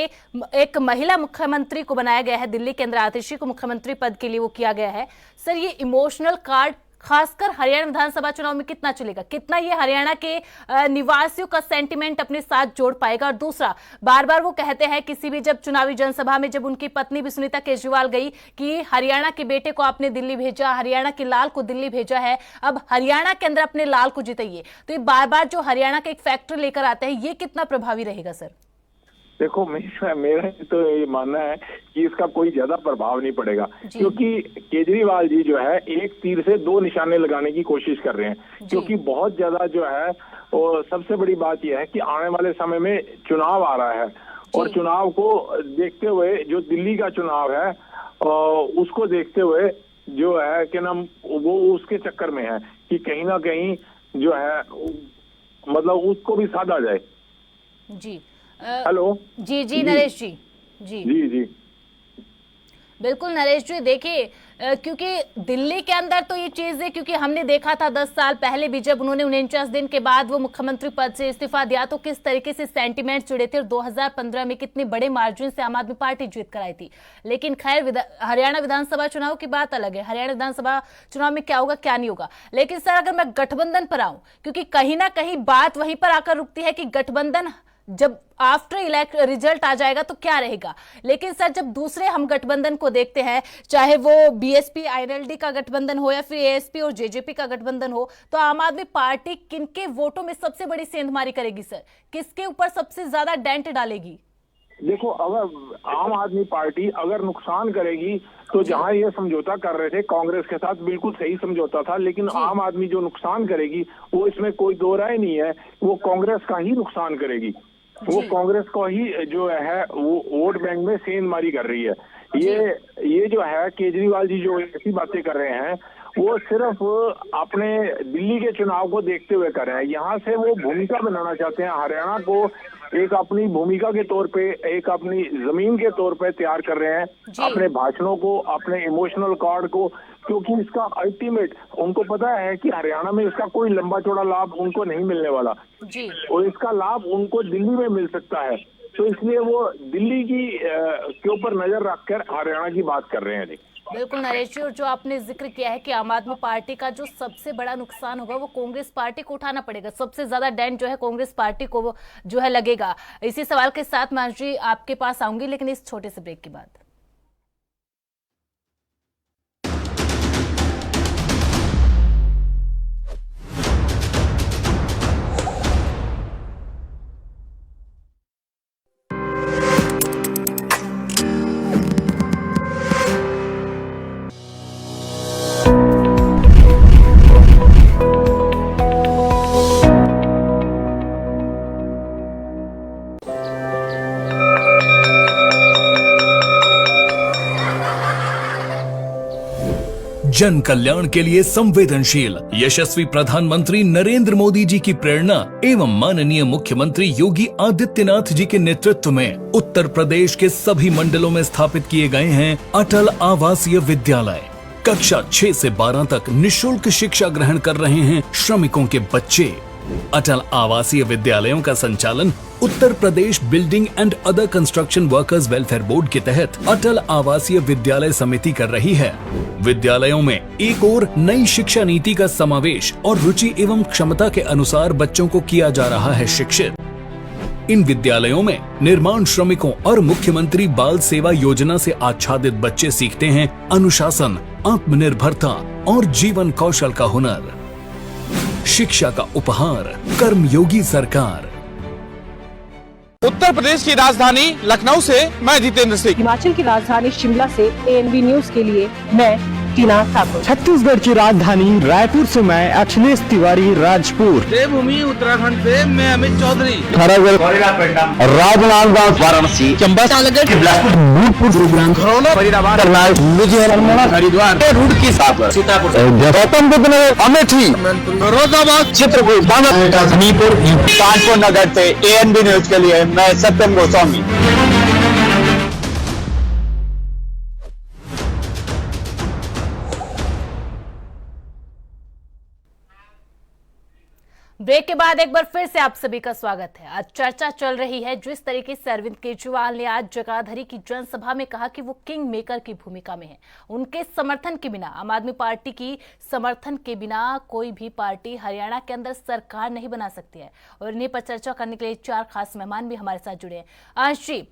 एक महिला मुख्यमंत्री को बनाया गया है, दिल्ली के अंदर आतिशी को मुख्यमंत्री पद के लिए वो किया गया है, सर ये इमोशनल कार्ड खासकर हरियाणा विधानसभा चुनाव में कितना चलेगा, कितना ये हरियाणा के निवासियों का सेंटिमेंट अपने साथ जोड़ पाएगा? और दूसरा, बार बार वो कहते हैं किसी भी जब चुनावी जनसभा में, जब उनकी पत्नी भी सुनीता केजरीवाल गई कि हरियाणा के बेटे को आपने दिल्ली भेजा, हरियाणा के लाल को दिल्ली भेजा है, अब हरियाणा के अंदर अपने लाल को जिताइए, तो ये बार बार जो हरियाणा का एक फैक्टर लेकर आते हैं, ये कितना प्रभावी रहेगा सर? देखो, मेरा तो ये मानना है कि इसका कोई ज्यादा प्रभाव नहीं पड़ेगा, क्योंकि केजरीवाल जी जो है एक तीर से 2 निशाने लगाने की कोशिश कर रहे हैं। क्योंकि बहुत ज्यादा जो है, और सबसे बड़ी बात यह है कि आने वाले समय में चुनाव आ रहा है, और चुनाव को देखते हुए जो दिल्ली का चुनाव है उसको देखते हुए जो है कि नाम वो उसके चक्कर में है कि कहीं ना कहीं जो है मतलब उसको भी साधा जाए। जी हेलो जी जी नरेश जी, जी जी जी बिल्कुल नरेश जी, देखिए क्योंकि दिल्ली के अंदर तो ये चीज है, क्योंकि हमने देखा था 10 साल पहले भी जब उन्होंने 49 दिन के बाद वो मुख्यमंत्री पद से इस्तीफा दिया तो किस तरीके से सेंटिमेंट जुड़े थे, और 2015 में कितने बड़े मार्जिन से आम आदमी पार्टी जीत कर आई थी। लेकिन खैर हरियाणा विधानसभा चुनाव की बात अलग है, हरियाणा विधानसभा चुनाव में क्या होगा क्या नहीं होगा। लेकिन सर अगर मैं गठबंधन पर आऊं, क्योंकि कहीं ना कहीं बात वहीं पर आकर रुकती है कि गठबंधन जब आफ्टर इलेक्ट रिजल्ट आ जाएगा तो क्या रहेगा। लेकिन सर जब दूसरे हम गठबंधन को देखते हैं, चाहे वो बीएसपी आईएनएलडी का गठबंधन हो या फिर एएसपी और जेजेपी का गठबंधन हो, तो आम आदमी पार्टी किनके वोटों में सबसे बड़ी सेंधमारी करेगी सर, किसके ऊपर सबसे ज्यादा डेंट डालेगी? देखो, अगर आम आदमी पार्टी अगर नुकसान करेगी तो जहां ये समझौता कर रहे थे कांग्रेस के साथ, बिल्कुल सही समझौता था, लेकिन आम आदमी जो नुकसान करेगी वो इसमें कोई दो राय नहीं है, वो कांग्रेस का ही नुकसान करेगी। वो कांग्रेस को ही जो है वो वोट बैंक में सेंधमारी कर रही है। ये जो है केजरीवाल जी जो ऐसी बातें कर रहे हैं वो सिर्फ अपने दिल्ली के चुनाव को देखते हुए कर रहे हैं। यहाँ से वो भूमिका बनाना चाहते हैं, हरियाणा को एक अपनी भूमिका के तौर पे, एक अपनी जमीन के तौर पे तैयार कर रहे हैं, अपने भाषणों को, अपने इमोशनल कार्ड को, क्योंकि इसका अल्टीमेट उनको पता है कि हरियाणा में इसका कोई लंबा चौड़ा लाभ उनको नहीं मिलने वाला जी। और इसका लाभ उनको दिल्ली में मिल सकता है, तो इसलिए वो दिल्ली की के ऊपर नजर रखकर हरियाणा की बात कर रहे हैं। बिल्कुल नरेश जी, और जो आपने जिक्र किया है कि आम आदमी पार्टी का जो सबसे बड़ा नुकसान होगा वो कांग्रेस पार्टी को उठाना पड़ेगा, सबसे ज्यादा डेंट जो है कांग्रेस पार्टी को जो है लगेगा। इसी सवाल के साथ मानस जी आपके पास आऊंगी, लेकिन इस छोटे से ब्रेक के बाद। जन कल्याण के लिए संवेदनशील यशस्वी प्रधानमंत्री नरेंद्र मोदी जी की प्रेरणा एवं माननीय मुख्यमंत्री योगी आदित्यनाथ जी के नेतृत्व में उत्तर प्रदेश के सभी मंडलों में स्थापित किए गए हैं अटल आवासीय विद्यालय। कक्षा 6 से 12 तक निःशुल्क शिक्षा ग्रहण कर रहे हैं श्रमिकों के बच्चे। अटल आवासीय विद्यालयों का संचालन Uttar Pradesh building and other construction workers welfare board के तहत अटल आवासीय विद्यालय समिति कर रही है। विद्यालयों में एक और नई शिक्षा नीति का समावेश और रुचि एवं क्षमता के अनुसार बच्चों को किया जा रहा है शिक्षित। इन विद्यालयों में निर्माण श्रमिकों और मुख्यमंत्री बाल सेवा योजना से आच्छादित बच्चे सीखते हैं अनुशासन, आत्मनिर्भरता और जीवन कौशल का हुनर। शिक्षा का उपहार कर्मयोगी सरकार। उत्तर प्रदेश की राजधानी लखनऊ से मैं जितेंद्र सिंह। हिमाचल की राजधानी शिमला से एएनबी न्यूज के लिए मैं टीना ठाकुर। छत्तीसगढ़ की राजधानी रायपुर से मैं अखिलेश तिवारी राजपुर। देवभूमि उत्तराखंड से मैं अमित चौधरी। राजनांदगांव वाराणसी चंबा भूतपुर गुरुग्राम खरौना फरीदाबाद लुधियाना हरिद्वार रुड़की सीतापुर गौतम बुद्ध नगर अमेठी फिरोजाबाद चित्रकूट हमीरपुर कानपुर नगर से एएनबी न्यूज के लिए मैं सत्यम गोस्वामी। ब्रेक के बाद एक बार फिर से आप सभी का स्वागत है। आज चर्चा चल रही है जिस तरीके से अरविंद केजरीवाल ने आज जगाधरी की जनसभा में कहा कि वो किंग मेकर की भूमिका में है। उनके समर्थन के बिना, आम आदमी पार्टी की समर्थन के बिना कोई भी पार्टी हरियाणा के अंदर सरकार नहीं बना सकती है। और इन्हीं पर चर्चा करने के लिए 4 खास मेहमान भी हमारे साथ जुड़े हैं। आंश जी,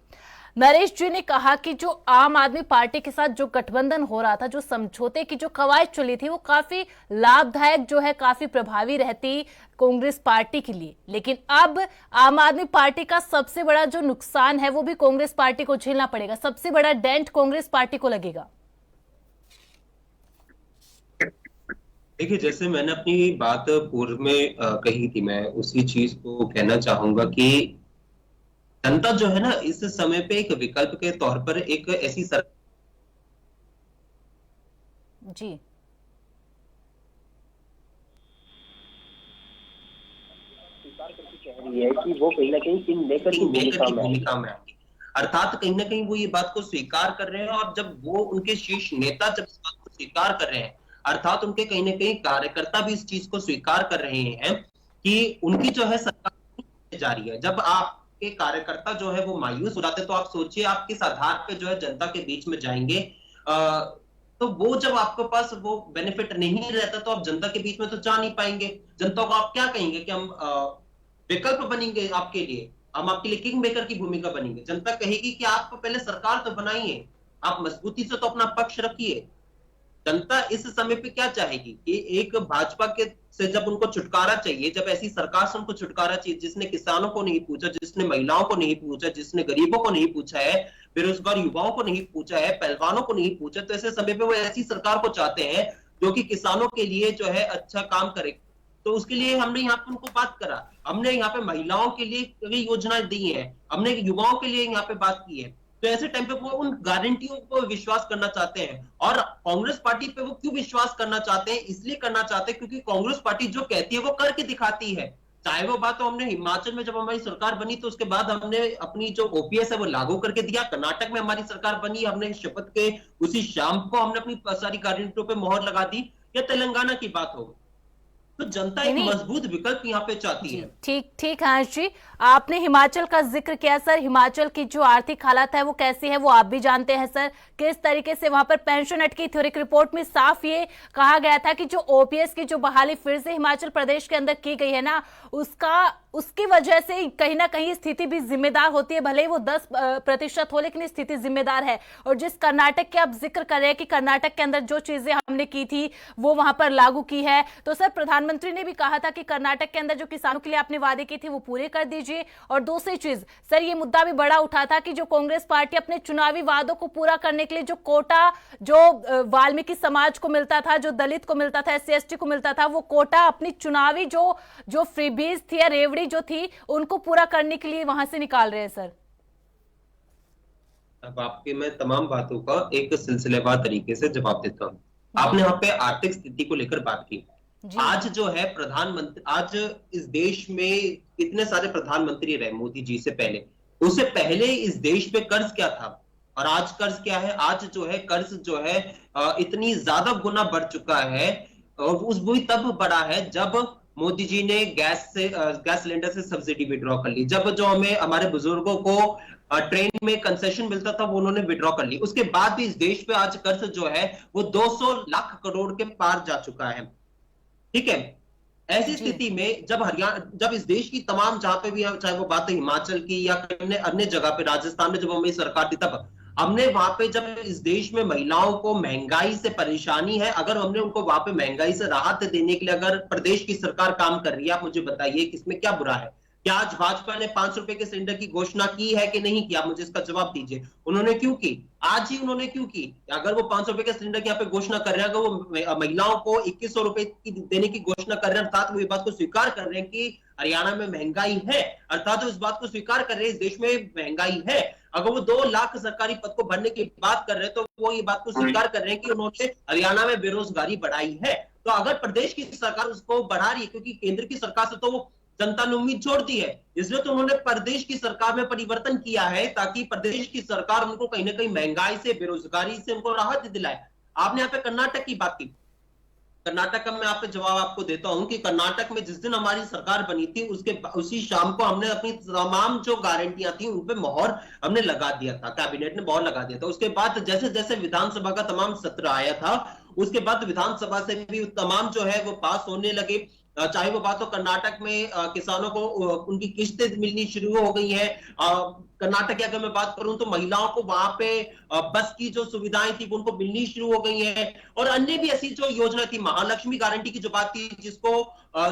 नरेश जी ने कहा कि जो आम आदमी पार्टी के साथ जो गठबंधन हो रहा था, जो समझौते की जो कवायद चली थी, वो काफी लाभदायक जो है, काफी प्रभावी रहती कांग्रेस पार्टी के लिए। लेकिन अब आम आदमी पार्टी का सबसे बड़ा जो नुकसान है वो भी कांग्रेस पार्टी को झेलना पड़ेगा, सबसे बड़ा डेंट कांग्रेस पार्टी को लगेगा। देखिए, जैसे मैंने अपनी बात पूर्व में कही थी, मैं उसी चीज को कहना चाहूंगा कि जनता जो है ना, इस समय पे एक विकल्प के तौर पर एक ऐसी सरकार जी है कि वो कहीं ना कहीं किंग मेकर की भूमिका में आएगी। अर्थात कहीं ना कहीं वो ये बात को स्वीकार कर रहे हैं, और जब वो उनके शीर्ष नेता जब इस बात को स्वीकार कर रहे हैं, अर्थात उनके कहीं ना कहीं कार्यकर्ता भी इस चीज को स्वीकार कर रहे हैं कि उनकी जो है सरकार जा रही है। जब आपके कार्यकर्ता जो है वो मायूस हो जाते, तो आप सोचिए आप किस आधार पे जो है जनता के बीच में जाएंगे। तो वो जब आपके पास वो बेनिफिट नहीं रहता, तो आप जनता के बीच में तो जा नहीं पाएंगे। जनता को आप क्या कहेंगे कि हम विकल्प बनेंगे आपके लिए, हम आपके लिए किंग मेकर की भूमिका बनेंगे। जनता कहेगी कि आप पहले सरकार तो बनाइए, आप मजबूती से तो अपना पक्ष रखिए। जनता इस समय पे क्या चाहेगी कि एक भाजपा के से जब उनको छुटकारा चाहिए, जब ऐसी सरकार से उनको छुटकारा चाहिए जिसने किसानों को नहीं पूछा, जिसने महिलाओं को नहीं पूछा, जिसने गरीबों को नहीं पूछा है, बेरोजगार युवाओं को नहीं पूछा है, पहलवानों को नहीं पूछा, तो ऐसे समय पे वो ऐसी सरकार को चाहते हैं जो कि किसानों के लिए जो है अच्छा काम करे। तो उसके लिए हमने यहाँ पे उनको बात करा, हमने यहाँ पे महिलाओं के लिए कई योजनाएं दी हैं, हमने युवाओं के लिए यहाँ पे बात की है। तो ऐसे टाइम पे वो उन गारंटियों को विश्वास करना चाहते हैं। और कांग्रेस पार्टी पे वो क्यों विश्वास करना चाहते हैं? इसलिए करना चाहते हैं क्योंकि कांग्रेस पार्टी जो कहती है वो करके दिखाती है। चाहे वो बात तो हमने हिमाचल में जब हमारी सरकार बनी तो उसके बाद हमने अपनी जो ओपीएस है वो लागू करके दिया। कर्नाटक में हमारी सरकार बनी, हमने शपथ के उसी शाम को हमने अपनी सारी गारंटियों पे मोहर लगा दी। या तेलंगाना की बात हो, तो जनता एक मजबूत विकल्प यहाँ पे चाहती है। ठीक है जी, आपने हिमाचल का जिक्र किया सर। हिमाचल की जो आर्थिक हालत है वो कैसी है वो आप भी जानते हैं सर। किस तरीके से वहां पर पेंशन एक्ट की थ्योरिक रिपोर्ट में साफ ये कहा गया था कि जो ओपीएस की जो बहाली फिर से हिमाचल प्रदेश के अंदर की गई है ना, उसकी वजह से कहीं ना कहीं स्थिति भी जिम्मेदार होती है। भले ही वो 10% हो, लेकिन स्थिति जिम्मेदार है। और जिस कर्नाटक के आप जिक्र कर रहे हैं कि कर्नाटक के अंदर जो चीजें हमने की थी वो वहां पर लागू की है, तो सर प्रधानमंत्री ने भी कहा था कि कर्नाटक के अंदर जो किसानों के लिए आपने वादे की थी वो पूरे कर दीजिए। और दूसरी चीज सर, ये मुद्दा भी बड़ा उठा था कि जो कांग्रेस पार्टी अपने चुनावी वादों को पूरा करने के लिए जो कोटा जो वाल्मीकि समाज को मिलता था, जो दलित को मिलता था, SC/ST को मिलता था, वो कोटा अपनी चुनावी जो फ्रीबीज थी या रेवड़ी जो थी उनको पूरा करने के लिए वहां से निकाल रहे हैं सर। अब आपके मैं तमाम बातों का एक सिलसिलेवार तरीके से जवाब देता हूँ। आपने यहाँ पे आर्थिक स्थिति को लेकर बात की। आज जो है प्रधानमंत्री, आज इस देश में इतने सारे प्रधानमंत्री रहे मोदी जी से पहले, उससे पहले इस देश पे कर्ज क्या था और आज कर्ज क्या है? आज जो है कर्ज जो है इतनी ज्यादा गुना बढ़ चुका है। और उस वो तब बढ़ा है जब मोदी जी ने गैस सिलेंडर से सब्सिडी विड्रॉ कर ली, जब जो हमारे बुजुर्गों को ट्रेन में कंसेशन मिलता था वो उन्होंने विड्रॉ कर ली। उसके बाद भी इस देश पे आज कर्ज जो है वो 200 लाख करोड़ के पार जा चुका है। ठीक है, ऐसी स्थिति में जब इस देश की तमाम जहां पे भी, चाहे वो बात है हिमाचल की या अन्य जगह पे, राजस्थान में जब हमारी सरकार थी तब हमने वहां पे, जब इस देश में महिलाओं को महंगाई से परेशानी है, अगर हमने उनको वहां पे महंगाई से राहत देने के लिए अगर प्रदेश की सरकार काम कर रही है, आप मुझे बताइए कि इसमें क्या बुरा है? क्या आज भाजपा ने 5 रुपए के सिलेंडर की घोषणा की है कि नहीं की? आप मुझे इसका जवाब दीजिए। उन्होंने क्यों की? आज ही उन्होंने क्यों की? अगर वो 500 रुपए के सिलेंडर की यहाँ पे घोषणा कर रहे हैं, अगर वो महिलाओं को 2100 रुपए की देने की घोषणा कर रहे हैं, अर्थात वो ये बात को स्वीकार कर रहे हैं कि हरियाणा में महंगाई है, अर्थात वो इस बात को स्वीकार कर रहे हैं इस देश में महंगाई है। अगर वो 2 लाख सरकारी पद को भरने की बात कर रहे हैं तो वो ये बात को स्वीकार कर रहे हैं कि उन्होंने हरियाणा में बेरोजगारी बढ़ाई है। तो अगर प्रदेश की सरकार उसको बढ़ा रही है, क्योंकि केंद्र की सरकार से तो वो जनता ने उम्मीद छोड़ती है, इसलिए तो उन्होंने प्रदेश की सरकार में परिवर्तन किया है ताकि प्रदेश की सरकार उनको कहीं ना कहीं महंगाई से, बेरोजगारी से उनको राहत दिलाए। आपने यहाँ पे कर्नाटक की बात की। कर्नाटक का मैं आपको जवाब आपको देता हूं कि कर्नाटक में जिस दिन हमारी सरकार बनी थी उसी शाम को हमने अपनी तमाम जो गारंटियां थी उन पे मोहर हमने लगा दिया था, कैबिनेट ने मोहर लगा दिया था। उसके बाद जैसे जैसे विधानसभा का तमाम सत्र आया था, उसके बाद विधानसभा से भी तमाम जो है वो पास होने लगे। चाहे वो बात हो कर्नाटक में किसानों को उनकी किस्तें मिलनी शुरू हो गई है। कर्नाटक की अगर मैं बात करूं तो महिलाओं को वहां पे बस की जो सुविधाएं थी उनको मिलनी शुरू हो गई है। और अन्य भी ऐसी जो योजना थी, महालक्ष्मी गारंटी की जो बात थी, जिसको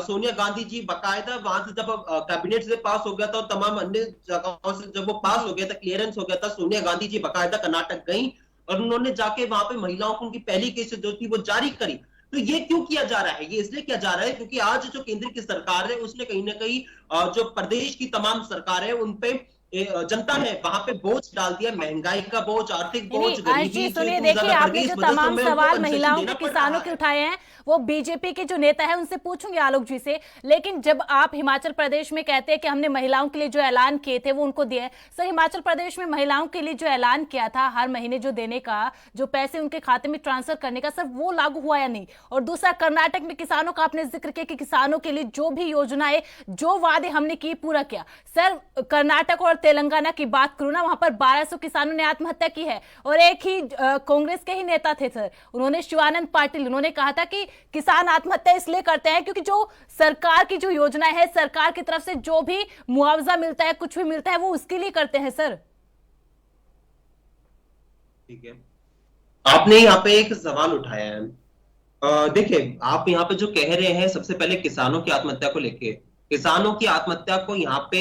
सोनिया गांधी जी बकायदा वहां से जब कैबिनेट से पास हो गया था और तमाम अन्य जगहों से जब वो पास हो गया था, क्लियरेंस हो गया था, सोनिया गांधी जी बकायदा कर्नाटक गई और उन्होंने जाके वहां पे महिलाओं को उनकी पहली किस्त जो थी वो जारी करी। तो ये क्यों किया जा रहा है? ये इसलिए किया जा रहा है क्योंकि आज जो केंद्र की सरकार है उसने कहीं ना कहीं जो प्रदेश की तमाम सरकार है उनपे जनता है वहां पे बोझ डाल दिया, महंगाई का बोझ, आर्थिक बोझ, जी गरीबी सुनिए, देखिए आपने जो तमाम सवाल महिलाओं के किसानों के उठाए हैं वो बीजेपी के जो नेता है उनसे पूछूंगी आलोक जी से, लेकिन जब आप हिमाचल प्रदेश में कहते हैं कि हमने महिलाओं के लिए जो ऐलान किए थे वो उनको दिए, सर हिमाचल प्रदेश में महिलाओं के लिए जो ऐलान किया था हर महीने जो देने का, जो पैसे उनके खाते में ट्रांसफर करने का, सर वो लागू हुआ या नहीं? और दूसरा, कर्नाटक में किसानों का आपने जिक्र किया कि किसानों के लिए जो भी योजनाएं, जो वादे हमने किए पूरा किया। सर कर्नाटक और तेलंगाना की बात करूं ना, वहां पर 1200 किसानों ने आत्महत्या की है और एक ही कांग्रेस के ही नेता थे सर, उन्होंने शिवानंद पाटिल, उन्होंने कहा था कि किसान आत्महत्या इसलिए करते हैं क्योंकि जो सरकार की जो योजनाएं है, सरकार की तरफ से जो भी मुआवजा मिलता है, कुछ भी मिलता है, वो उसके लिए करते हैं। सर ठीक है, आपने यहाँ पे एक सवाल उठाया है। देखिए आप यहाँ पे जो कह रहे हैं, सबसे पहले किसानों की आत्महत्या को लेके, किसानों की आत्महत्या को यहाँ पे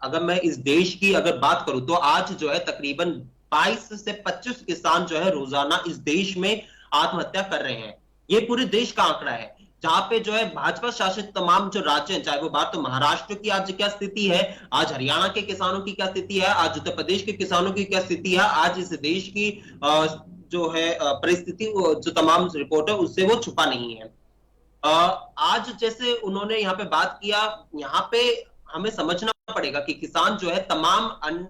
अगर मैं इस देश की अगर बात करूं तो आज जो है तकरीबन 22 से 25 किसान जो है रोजाना इस देश में आत्महत्या कर रहे हैं। ये पूरे देश का आंकड़ा है, जहां पे जो है भाजपा शासित तमाम जो राज्य हैं, चाहे वो बात तो महाराष्ट्र की आज क्या स्थिति है, आज हरियाणा के किसानों की क्या स्थिति है, आज उत्तर प्रदेश के किसानों की क्या स्थिति है, आज इस देश की जो है परिस्थिति, जो तमाम रिपोर्ट है उससे वो छुपा नहीं है। आज जैसे उन्होंने यहाँ पे बात किया, यहाँ पे हमें समझना पड़ेगा कि किसान जो है तमाम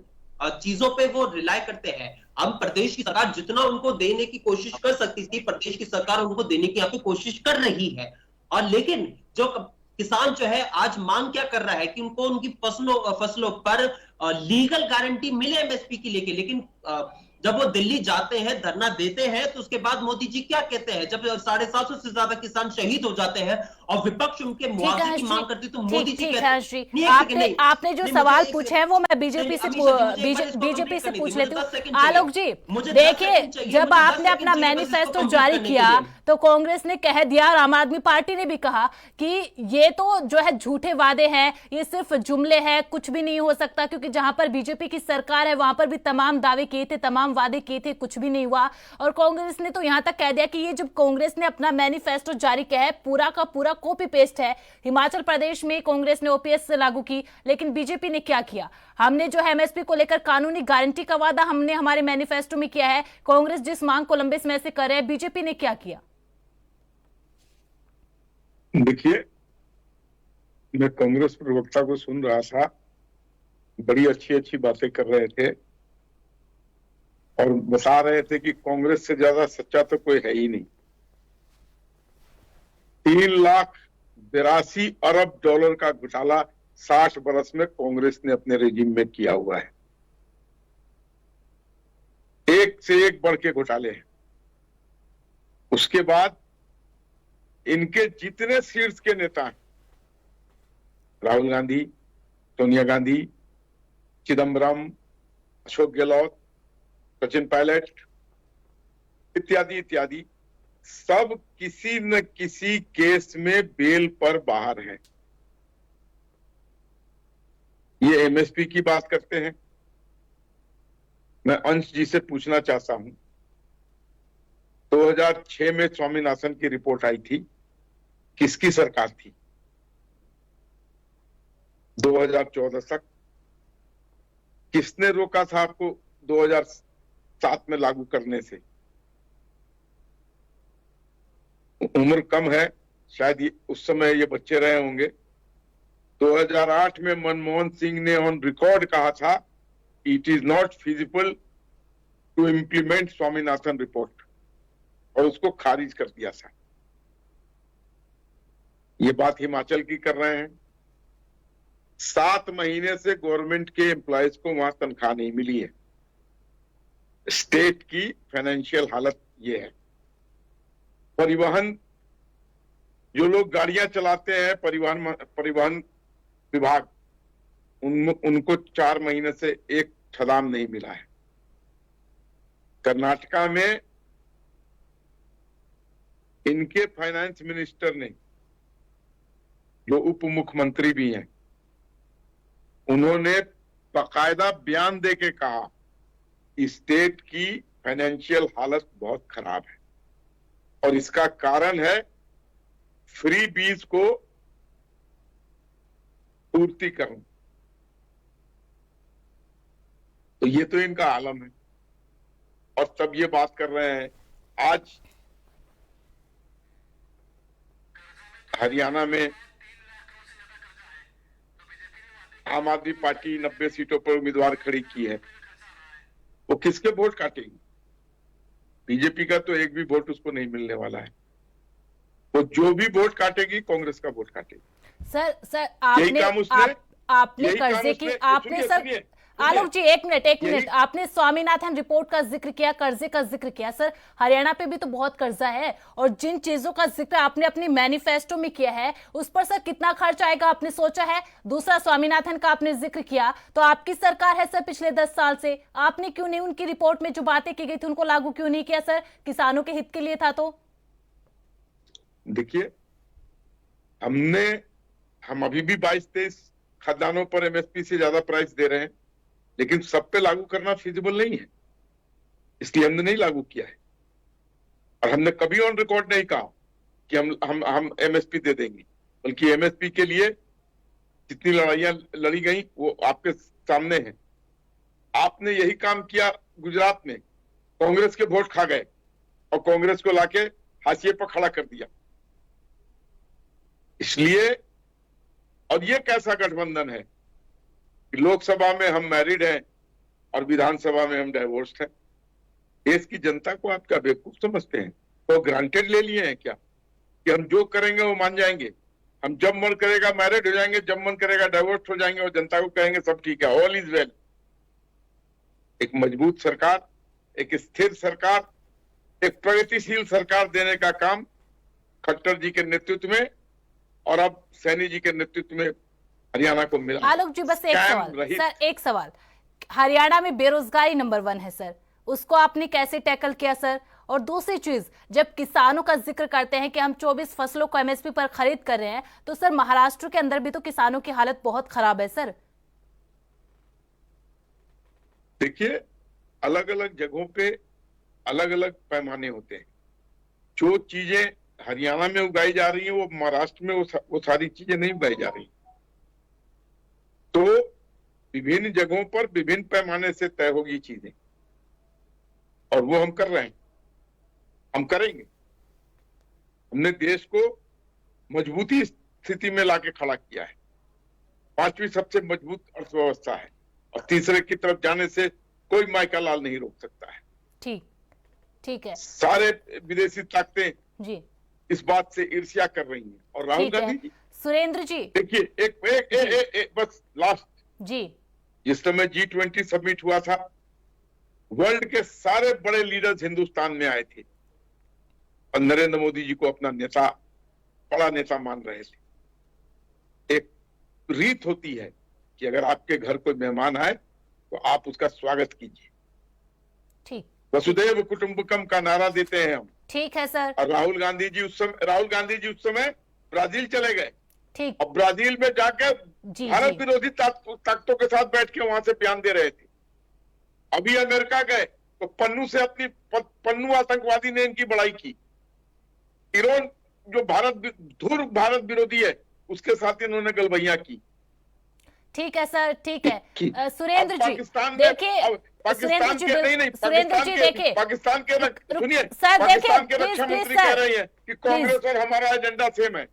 चीजों पे वो रिलाय करते हैं। हम प्रदेश की सरकार जितना उनको देने की कोशिश कर सकती थी, प्रदेश की सरकार उनको देने की यहाँ पे कोशिश कर रही है, और लेकिन जो किसान जो है आज मांग क्या कर रहा है कि उनको उनकी फसलों पर लीगल गारंटी मिले एमएसपी की लेके। लेकिन जब वो दिल्ली जाते हैं, धरना देते हैं, तो उसके बाद मोदी जी क्या कहते हैं, जब 750 से ज्यादा किसान शहीद हो जाते हैं और विपक्ष उनके मुआवजे की मांग करती, तो मोदी जी कहते हैं। आपने जो सवाल पूछे हैं वो मैं बीजेपी से पूछ लेती हूँ। आलोक जी देखिए, जब आपने अपना मैनिफेस्टो जारी किया तो कांग्रेस ने कह दिया और आम आदमी पार्टी ने भी कहा कि ये तो जो है झूठे वादे हैं, ये सिर्फ जुमले हैं, कुछ भी नहीं हो सकता, क्योंकि जहां पर बीजेपी की सरकार है वहां पर भी तमाम दावे किए थे, तमाम वादे किए थे, कुछ भी नहीं हुआ। और कांग्रेस ने तो यहां तक कह दिया कि ये जब कांग्रेस ने अपना मैनिफेस्टो जारी किया है पूरा का पूरा कॉपी पेस्ट है। हिमाचल प्रदेश में कांग्रेस ने ओपीएस लागू की, लेकिन बीजेपी ने क्या किया, हमने जो है एमएसपी को लेकर कानूनी गारंटी का वादा हमने हमारे मैनिफेस्टो में किया है। कांग्रेस जिस मांग को लंबे समय से कर रहे हैं, बीजेपी ने क्या किया? देखिए, मैं कांग्रेस प्रवक्ता को सुन रहा था, बड़ी अच्छी अच्छी बातें कर रहे थे और बता रहे थे कि कांग्रेस से ज्यादा सच्चा तो कोई है ही नहीं। 3,82 अरब डॉलर का घोटाला 60 बरस में कांग्रेस ने अपने रेजिम में किया हुआ है। एक से एक बढ़ के घोटाले हैं। उसके बाद इनके जितने शीर्ष के नेता हैं, राहुल गांधी, सोनिया गांधी, चिदम्बरम, अशोक गहलोत, सचिन पायलट इत्यादि इत्यादि, सब किसी न किसी केस में बेल पर बाहर हैं। ये एमएसपी की बात करते हैं। मैं अंश जी से पूछना चाहता हूं, 2006 में स्वामीनाथन की रिपोर्ट आई थी, किसकी सरकार थी? 2014 तक किसने रोका था आपको 2007 में लागू करने से? उम्र कम है, शायद उस समय ये बच्चे रहे होंगे। 2008 में मनमोहन सिंह ने ऑन रिकॉर्ड कहा था, it is not feasible to implement Swaminathan report, और उसको खारिज कर दिया था। ये बात हिमाचल की कर रहे हैं। 7 महीने से गवर्नमेंट के एम्प्लॉयज को वहां तनख्वाह नहीं मिली है। स्टेट की फाइनेंशियल हालत ये है। परिवहन, जो लोग गाड़ियां चलाते हैं, परिवहन विभाग, उनको 4 महीने से एक छलांग नहीं मिला है। कर्नाटका में इनके फाइनेंस मिनिस्टर ने, जो उप मुख्यमंत्री भी हैं, उन्होंने बाकायदा बयान देके कहा स्टेट की फाइनेंशियल हालत बहुत खराब है और इसका कारण है फ्री बीज को पूर्ति करना। तो ये तो इनका आलम है। और तब ये बात कर रहे हैं। आज हरियाणा में आम आदमी पार्टी 90 सीटों पर उम्मीदवार खड़ी की है, वो किसके वोट काटेगी? बीजेपी का तो एक भी वोट उसको नहीं मिलने वाला है। वो जो भी वोट काटेगी कांग्रेस का वोट काटेगी। सर आपने कर्जे की आपने सर आलोक जी एक मिनट आपने स्वामीनाथन रिपोर्ट का जिक्र किया, कर्जे का जिक्र किया। सर हरियाणा पे भी तो बहुत कर्जा है और जिन चीजों का जिक्र आपने अपनी मैनिफेस्टो में किया है उस पर सर कितना खर्च आएगा आपने सोचा है? दूसरा, स्वामीनाथन का आपने जिक्र किया, तो आपकी सरकार है सर पिछले 10 साल से, आपने क्यों नहीं उनकी रिपोर्ट में जो बातें की गई थी उनको लागू क्यों नहीं किया सर? किसानों के हित के लिए था तो। देखिए, हम अभी भी 22-23 खदानों पर एमएसपी से ज्यादा प्राइस दे रहे हैं, लेकिन सब पे लागू करना फिजिबल नहीं है, इसलिए हमने नहीं लागू किया है। और हमने कभी ऑन रिकॉर्ड नहीं कहा कि हम एमएसपी दे देंगे, बल्कि एमएसपी के लिए जितनी लड़ाइयां लड़ी गई वो आपके सामने है। आपने यही काम किया गुजरात में, कांग्रेस के वोट खा गए और कांग्रेस को लाके हाशिए पर खड़ा कर दिया। इसलिए, और ये कैसा गठबंधन है कि लोकसभा में हम मैरिड हैं और विधानसभा में हम डाइवोर्स्ड हैं। देश की जनता को आप क्या बेवकूफ समझते हैं? तो ग्रांटेड ले लिए हैं क्या कि हम जो करेंगे वो मान जाएंगे? हम जब मन करेगा मैरिड हो जाएंगे, जब मन करेगा डाइवोर्स हो जाएंगे और जनता को कहेंगे सब ठीक है, ऑल इज वेल। एक मजबूत सरकार, एक स्थिर सरकार, एक प्रगतिशील सरकार देने का काम खट्टर जी के नेतृत्व में और अब सैनी जी के नेतृत्व में हरियाणा को मिला। आलोक जी बस एक सवाल सर, एक सवाल, हरियाणा में बेरोजगारी नंबर 1 है सर, उसको आपने कैसे टैकल किया सर? और दूसरी चीज, जब किसानों का जिक्र करते हैं कि हम 24 फसलों को एमएसपी पर खरीद कर रहे हैं, तो सर महाराष्ट्र के अंदर भी तो किसानों की हालत बहुत खराब है सर। देखिए, अलग अलग जगहों पे अलग अलग पैमाने होते हैं। जो चीजें हरियाणा में उगाई जा रही है वो महाराष्ट्र में वो सारी चीजें नहीं उगाई जा रही। तो विभिन्न जगहों पर विभिन्न पैमाने से तय होगी चीजें, और वो हम कर रहे हैं, हम करेंगे। हमने देश को मजबूती स्थिति में लाके खड़ा किया है। 5वीं सबसे मजबूत अर्थव्यवस्था है और तीसरे की तरफ जाने से कोई माइका लाल नहीं रोक सकता है। ठीक है। सारे विदेशी ताकतें जी इस बात से ईर्ष्या कर रही हैं। और राहुल गांधी जी, सुरेंद्र जी देखिए, एक बस लास्ट जी, जिस समय G20 समिट हुआ था, वर्ल्ड के सारे बड़े लीडर्स हिंदुस्तान में आए थे और नरेंद्र मोदी जी को अपना नेता, बड़ा नेता मान रहे थे। एक रीत होती है कि अगर आपके घर कोई मेहमान आए तो आप उसका स्वागत कीजिए। ठीक, वसुधैव कुटुंबकम का नारा देते हैं हम। ठीक है सर। और राहुल गांधी जी उस समय ब्राजील चले गए। ठीक, और ब्राजील में जाकर भारत विरोधी ताकतों के साथ बैठ के वहां से बयान दे रहे थे। अभी अमेरिका गए तो पन्नू आतंकवादी ने इनकी बड़ाई की। ईरान जो धुर भारत विरोधी है उसके साथ इन्होंने गलबैया की। ठीक है सर, ठीक है। सुरेंद्र जी देखिए, पाकिस्तान के देखिए पाकिस्तान के रक्षा मंत्री कह रहे हैं कि कांग्रेस और हमारा एजेंडा सेम है।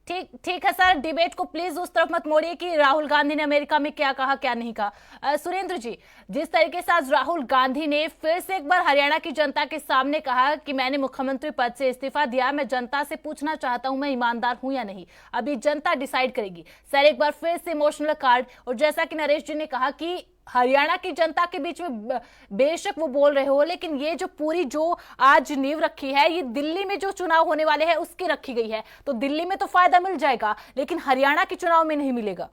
ठीक है सर, डिबेट को प्लीज उस तरफ मत मोड़िए कि राहुल गांधी ने अमेरिका में क्या कहा क्या नहीं कहा। सुरेंद्र जी, जिस तरीके से आज राहुल गांधी ने फिर से एक बार हरियाणा की जनता के सामने कहा कि मैंने मुख्यमंत्री पद से इस्तीफा दिया, मैं जनता से पूछना चाहता हूं मैं ईमानदार हूं या नहीं, अभी जनता डिसाइड करेगी। सर एक बार फिर से इमोशनल कार्ड, और जैसा कि नरेश जी ने कहा कि हरियाणा की जनता के बीच में बेशक वो बोल रहे हो, लेकिन ये जो पूरी जो आज नींव रखी है ये दिल्ली में जो चुनाव होने वाले हैं उसकी रखी गई है। तो दिल्ली में तो फायदा मिल जाएगा लेकिन हरियाणा के चुनाव में नहीं मिलेगा।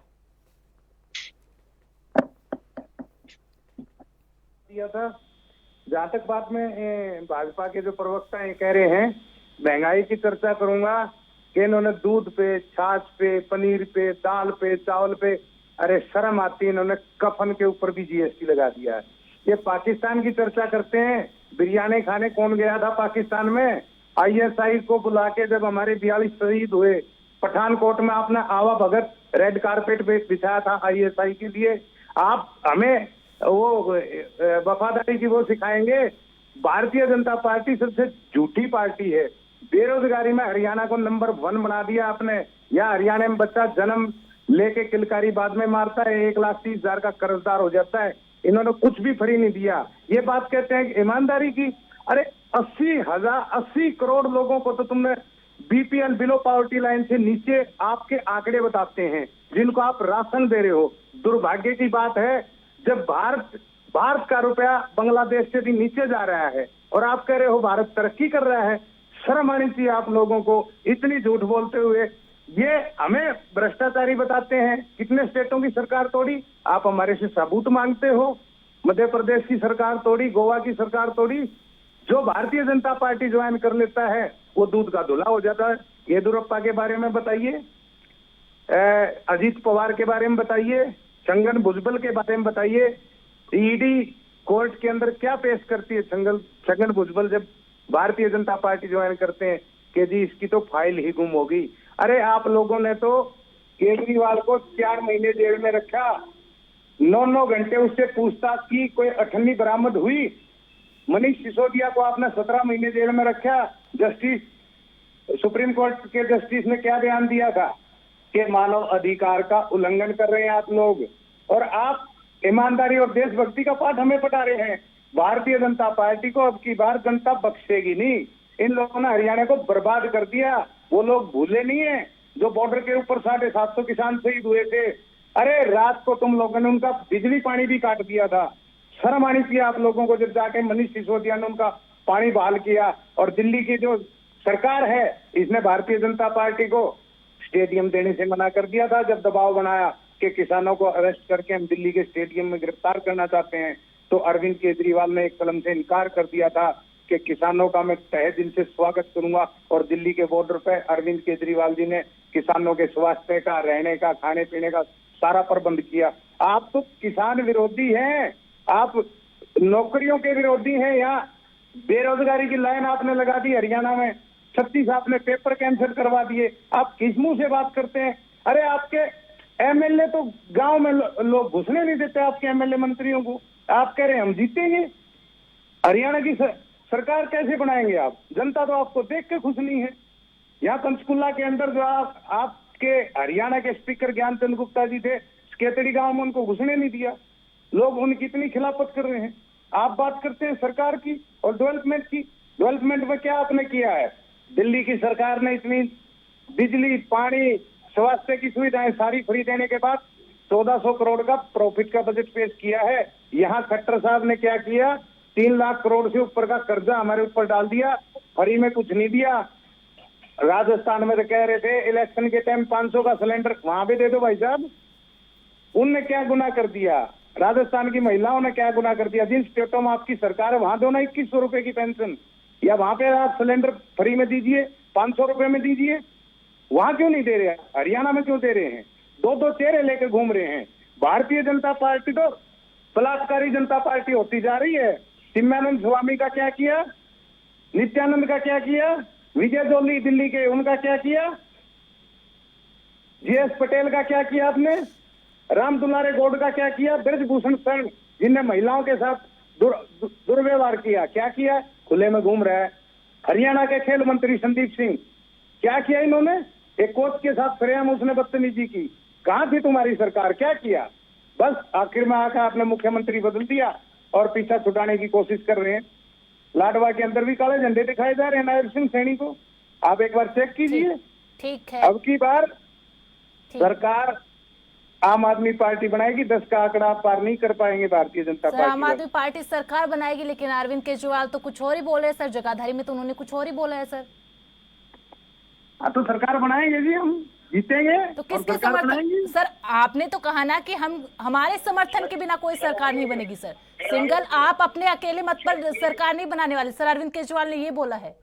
जहां तक बात में भाजपा के जो प्रवक्ता ये कह रहे हैं महंगाई की चर्चा करूंगा कि इन्होंने दूध पे, छाछ पे, पनीर पे, दाल पे, चावल पे, अरे शर्म आती है, इन्होंने कफन के ऊपर भी जीएसटी लगा दिया है। ये पाकिस्तान की चर्चा करते हैं, बिरयानी खाने कौन गया था पाकिस्तान में? आईएसआई को बुला के जब हमारे 42 शहीद हुए पठानकोट में, आपने आवा भगत रेड कारपेट पे बिछाया था आईएसआई के लिए। आप हमें वो वफादारी की वो सिखाएंगे। भारतीय जनता पार्टी सबसे झूठी पार्टी है। बेरोजगारी में हरियाणा को नंबर 1 बना दिया आपने। या हरियाणा में बच्चा जन्म लेके किलकारी बाद में मारता है, 1,30,000 का कर्जदार हो जाता है। इन्होंने कुछ भी फ्री नहीं दिया। ये बात कहते हैं कि ईमानदारी की। अरे 80 करोड़ लोगों को तो तुमने बीपीएल, बिलो पॉवर्टी लाइन से नीचे आपके आंकड़े बताते हैं, जिनको आप राशन दे रहे हो। दुर्भाग्य की बात है, जब भारत का रुपया बांग्लादेश से भी नीचे जा रहा है और आप कह रहे हो भारत तरक्की कर रहा है। शर्म आनी चाहिए आप लोगों को, इतनी झूठ बोलते हुए। ये हमें भ्रष्टाचारी बताते हैं। कितने स्टेटों की सरकार तोड़ी, आप हमारे से सबूत मांगते हो। मध्य प्रदेश की सरकार तोड़ी, गोवा की सरकार तोड़ी। जो भारतीय जनता पार्टी ज्वाइन कर लेता है वो दूध का धुला हो जाता है। येदियुरप्पा के बारे में बताइए, अजीत पवार के बारे में बताइए, छगन भुजबल के बारे में बताइए। ईडी कोर्ट के अंदर क्या पेश करती है छगन भुजबल जब भारतीय जनता पार्टी ज्वाइन करते हैं कि जी इसकी तो फाइल ही गुम होगी। अरे आप लोगों ने तो केजरीवाल को 4 महीने जेल में रखा, 9 घंटे उससे पूछताछ की, कोई अठन्नी बरामद हुई। मनीष सिसोदिया को आपने 17 महीने जेल में रखा। जस्टिस सुप्रीम कोर्ट के जस्टिस ने क्या बयान दिया था कि मानव अधिकार का उल्लंघन कर रहे हैं आप लोग, और आप ईमानदारी और देशभक्ति का पाठ हमें पढ़ा रहे हैं। भारतीय जनता पार्टी को अब की बार जनता बख्शेगी नहीं। इन लोगों ने हरियाणा को बर्बाद कर दिया। वो लोग भूले नहीं है जो बॉर्डर के ऊपर 750 किसान शहीद हुए थे। अरे रात को तुम लोगों ने उनका बिजली पानी भी काट दिया था। शर्म आनी चाहिए आप लोगों को, जब जाके मनीष सिसोदिया ने उनका पानी बहाल किया। और दिल्ली की जो सरकार है, इसने भारतीय जनता पार्टी को स्टेडियम देने से मना कर दिया था। जब दबाव बनाया कि किसानों को अरेस्ट करके हम दिल्ली के स्टेडियम में गिरफ्तार करना चाहते हैं, तो अरविंद केजरीवाल ने एक कलम से इनकार कर दिया था कि किसानों का मैं तहे दिल से स्वागत करूंगा। और दिल्ली के बॉर्डर पे अरविंद केजरीवाल जी ने किसानों के स्वास्थ्य का, रहने का, खाने पीने का सारा प्रबंध किया। आप तो किसान विरोधी हैं, आप नौकरियों के विरोधी हैं। यहाँ बेरोजगारी की लाइन आपने लगा दी हरियाणा में, 36 आपने पेपर कैंसिल करवा दिए। आप किस मुंह से बात करते हैं? अरे आपके एमएलए तो गांव में लोग घुसने नहीं देते आपके एमएलए मंत्रियों को। आप कह रहे हैं हम जीतेंगे। हरियाणा की सरकार कैसे बनाएंगे आप? जनता तो आपको देख के खुश नहीं है। यहाँ पंचकुला के अंदर जो आपके हरियाणा के स्पीकर ज्ञानचंद गुप्ता जी थे, केतड़ी गांव में उनको घुसने नहीं दिया। लोग उनकी इतनी खिलाफत कर रहे हैं। आप बात करते हैं सरकार की और डेवलपमेंट की। डेवलपमेंट में क्या आपने किया है? दिल्ली की सरकार ने इतनी बिजली, पानी, स्वास्थ्य की सुविधाएं सारी फ्री देने के बाद 1400 करोड़ का प्रॉफिट का बजट पेश किया है। यहाँ खट्टर साहब ने क्या किया? 3 लाख करोड़ से ऊपर का कर्जा हमारे ऊपर डाल दिया, फ्री में कुछ नहीं दिया। राजस्थान में तो कह रहे थे इलेक्शन के टाइम 500 का सिलेंडर वहां भी दे दो भाई साहब। उनने क्या गुनाह कर दिया? राजस्थान की महिलाओं ने क्या गुनाह कर दिया? जिन स्टेटों में आपकी सरकार है वहां दो ना 2100 रुपए की पेंशन, या वहां पे आप सिलेंडर फ्री में दीजिए, 500 रुपए में दीजिए। वहां क्यों नहीं दे रहे? हरियाणा में क्यों दे रहे हैं? 2-2 चेहरे लेकर घूम रहे हैं। भारतीय जनता पार्टी तो बलात्कारी जनता पार्टी होती जा रही है। चिन्मयानंद स्वामी का क्या किया? नित्यानंद का क्या किया? विजय जोली दिल्ली के, उनका क्या किया? जीएस पटेल का क्या किया आपने? राम दुलारे गौड़ का क्या किया? ब्रजभूषण शरण, जिनने महिलाओं के साथ दुर्व्यवहार किया, क्या किया? खुले में घूम रहा है। हरियाणा के खेल मंत्री संदीप सिंह, क्या किया इन्होंने? एक कोच के साथ सरेआम उसने बदतमीजी की। कहां थी तुम्हारी सरकार? क्या किया? बस आखिर में आकर आपने मुख्यमंत्री बदल दिया और पीछा छुटाने की कोशिश कर रहे हैं। लाडवा के अंदर भी काले झंडे दिखाए जा रहे हैं नायब सिंह सैनी को। आप एक बार चेक कीजिए। ठीक है। अब की बार सरकार आम आदमी पार्टी बनाएगी। 10 का आंकड़ा आप पार नहीं कर पाएंगे भारतीय जनता पार्टी। आम आदमी पार्टी सरकार बनाएगी, लेकिन अरविंद केजरीवाल तो कुछ और ही बोले सर। जगाधरी में तो उन्होंने कुछ और ही बोला है सर। हाँ तो सरकार बनाएंगे जी, हम जीतेंगे तो किसके समर्थन? सर आपने तो कहा ना कि हमारे समर्थन के बिना कोई सरकार नहीं बनेगी सर। सिंगल आप अपने अकेले मत पर सरकार नहीं बनाने वाले सर। अरविंद केजरीवाल ने ये बोला है।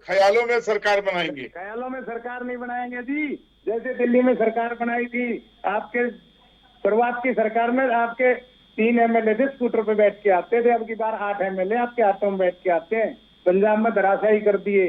ख्यालों में सरकार बनाएंगे। ख्यालों में सरकार नहीं बनाएंगे जी। जैसे दिल्ली में सरकार बनाई थी आपके शुरुआत की सरकार में, आपके 3 एमएलए थे, स्कूटर पे बैठ के आते थे। अब की बार 8 एमएलए आपके हाथों में बैठ के आते हैं। पंजाब में धराशायी कर दिए।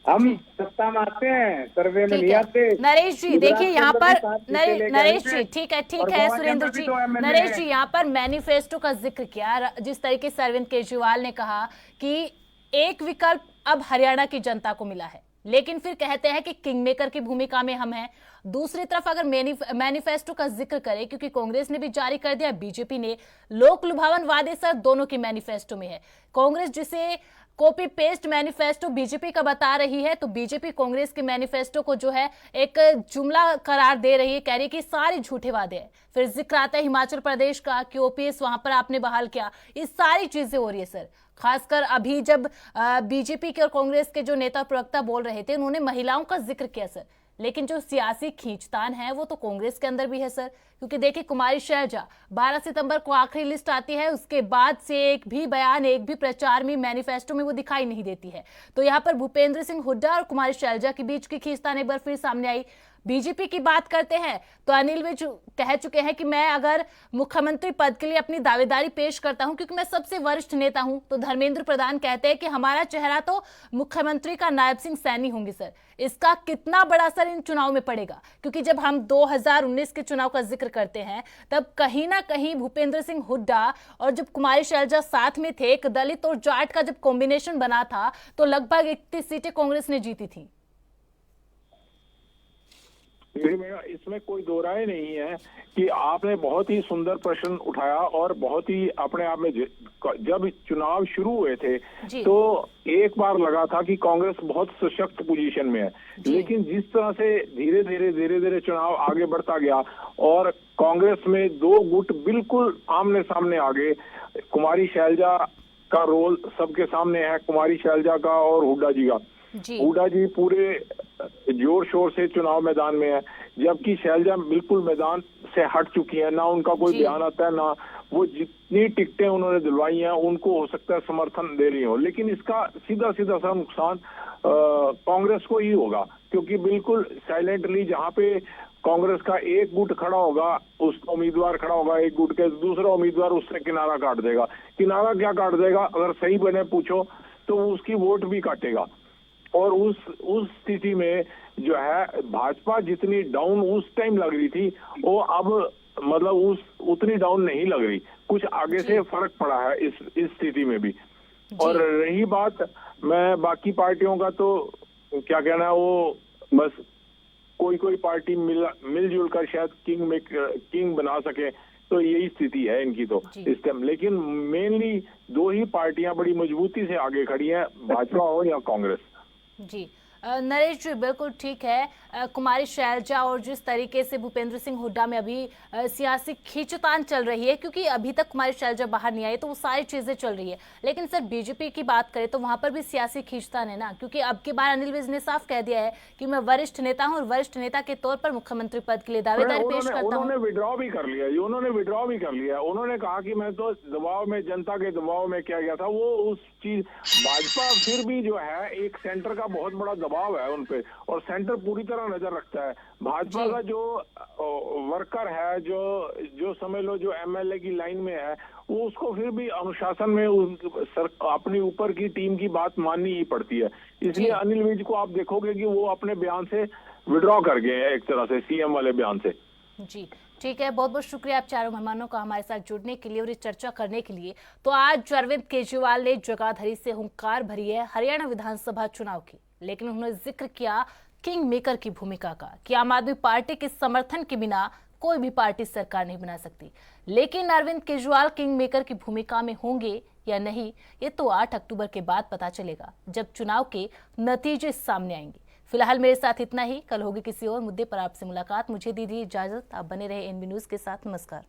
हम सत्ता में आते हैं, सर्वे में ठीक नहीं है आते। नरेश जी, देखिए यहाँ पर नरेश नरेश जी, ठीक है सुरेंद्र जी, नरेश जी जी यहाँ पर मैनिफेस्टो का जिक्र किया, जिस तरीके से अरविंद केजरीवाल ने कहा कि एक विकल्प अब हरियाणा की जनता को मिला है, लेकिन फिर कहते हैं कि किंग मेकर की भूमिका में हम हैं। दूसरी तरफ अगर मैनिफेस्टो का जिक्र करें, क्योंकि कांग्रेस ने भी जारी कर दिया, बीजेपी ने, लोक लुभावन वादे सर दोनों की मैनिफेस्टो में है। कांग्रेस जिसे कॉपी पेस्ट मैनिफेस्टो बीजेपी का बता रही है, तो बीजेपी कांग्रेस के मैनिफेस्टो को जो है एक जुमला करार दे रही है, कह रही है कि सारे झूठे वादे हैं। फिर जिक्र आता है हिमाचल प्रदेश का कि ओपीएस वहां पर आपने बहाल किया। ये सारी चीजें हो रही है सर, खासकर अभी जब बीजेपी के और कांग्रेस के जो नेता प्रवक्ता बोल रहे थे, उन्होंने महिलाओं का जिक्र किया सर, लेकिन जो सियासी खींचतान है वो तो कांग्रेस के अंदर भी है सर। क्योंकि देखिए कुमारी शैलजा 12 सितंबर को आखिरी लिस्ट आती है, उसके बाद से एक भी बयान, एक भी प्रचार में, मैनिफेस्टो में वो दिखाई नहीं देती है। तो यहाँ पर भूपेंद्र सिंह हुड्डा और कुमारी शैलजा के बीच की खींचतान एक बार फिर सामने आई। बीजेपी की बात करते हैं तो अनिल विज कह चुके हैं कि मैं अगर मुख्यमंत्री पद के लिए अपनी दावेदारी पेश करता हूं क्योंकि मैं सबसे वरिष्ठ नेता हूं, तो धर्मेंद्र प्रधान कहते हैं कि हमारा चेहरा तो मुख्यमंत्री का नायब सिंह सैनी होंगे सर। इसका कितना बड़ा असर इन चुनाव में पड़ेगा, क्योंकि जब हम 2019 के चुनाव का जिक्र करते हैं तब कहीं ना कहीं भूपेंद्र सिंह हुड्डा और जब कुमारी शैलजा साथ में थे, एक दलित और जाट का जब कॉम्बिनेशन बना था, तो लगभग 31 सीटें कांग्रेस ने जीती थी। इसमें कोई दो राय नहीं है कि आपने बहुत ही सुंदर प्रश्न उठाया और बहुत ही अपने आप में, जब चुनाव शुरू हुए थे तो एक बार लगा था कि कांग्रेस बहुत सशक्त पोजीशन में है, लेकिन जिस तरह से धीरे धीरे चुनाव आगे बढ़ता गया और कांग्रेस में दो गुट बिल्कुल आमने सामने आ गए। कुमारी शैलजा का रोल सबके सामने है, कुमारी शैलजा का और हुड्डा जी का। हुड्डा जी पूरे जोर शोर से चुनाव मैदान में है, जबकि शैलजा बिल्कुल मैदान से हट चुकी है, ना उनका कोई बयान आता है, ना वो जितनी टिकटें उन्होंने दिलवाई हैं उनको हो सकता है समर्थन दे रही हो, लेकिन इसका सीधा सा नुकसान कांग्रेस को ही होगा, क्योंकि बिल्कुल साइलेंटली जहां पे कांग्रेस का एक गुट खड़ा होगा, उसका उम्मीदवार खड़ा होगा एक गुट के, दूसरा उम्मीदवार उससे किनारा काट देगा। किनारा क्या काट देगा, अगर सही बने पूछो तो उसकी वोट भी काटेगा। और उस स्थिति में जो है भाजपा जितनी डाउन उस टाइम लग रही थी, वो अब मतलब उतनी डाउन नहीं लग रही, कुछ आगे से फर्क पड़ा है इस स्थिति में भी। और रही बात मैं बाकी पार्टियों का, तो क्या कहना है, वो बस कोई पार्टी मिलजुल कर शायद किंग बना सके, तो यही स्थिति है इनकी तो इस टाइम। लेकिन मेनली दो ही पार्टियां बड़ी मजबूती से आगे खड़ी हैं, भाजपा हो या कांग्रेस। जी नरेश जी बिल्कुल ठीक है। कुमारी शैलजा और जिस तरीके से भूपेंद्र सिंह हुड्डा में अभी सियासी खींचतान चल रही है, क्योंकि अभी तक कुमारी शैलजा बाहर नहीं आई, तो वो सारी चीजें चल रही है। लेकिन सर बीजेपी की बात करें तो वहां पर भी सियासी खींचतान है ना, क्योंकि अब की बार अनिल विज ने साफ कह दिया है कि मैं वरिष्ठ नेता हूँ और वरिष्ठ नेता के तौर पर मुख्यमंत्री पद के लिए दावेदारी पेश करता हूँ। उन्होंने विड्रॉ भी कर लिया, उन्होंने कहा कि मैं तो दबाव में, जनता के दबाव में किया गया था वो उस चीज। भाजपा फिर भी जो है एक सेंटर का बहुत बड़ा दबाव है उनपे, और सेंटर पूरी तरह नजर रखता है। भाजपा का जो वर्कर है, जो समझ लो जो एमएलए की लाइन में है, वो उसको फिर भी अनुशासन में अपनी ऊपर की टीम की बात माननी ही पड़ती है। इसलिए अनिल विज को आप देखोगे कि वो अपने बयान से विड्रॉ कर गए हैं, एक तरह से सीएम वाले बयान से। जी ठीक है, बहुत बहुत शुक्रिया आप चारों मेहमानों का हमारे साथ जुड़ने के लिए और इस चर्चा करने के लिए। तो आज अरविंद केजरीवाल ने जगाधरी से हुंकार भरी है हरियाणा विधानसभा चुनाव की, लेकिन उन्होंने जिक्र किया किंग मेकर की भूमिका का कि आम आदमी पार्टी के समर्थन के बिना कोई भी पार्टी सरकार नहीं बना सकती। लेकिन अरविंद केजरीवाल किंग मेकर की भूमिका में होंगे या नहीं, ये तो 8 अक्टूबर के बाद पता चलेगा, जब चुनाव के नतीजे सामने आएंगे। फिलहाल मेरे साथ इतना ही, कल होगी किसी और मुद्दे पर आपसे मुलाकात। मुझे दीजिए इजाजत, आप बने रहे एनबी न्यूज के साथ। नमस्कार।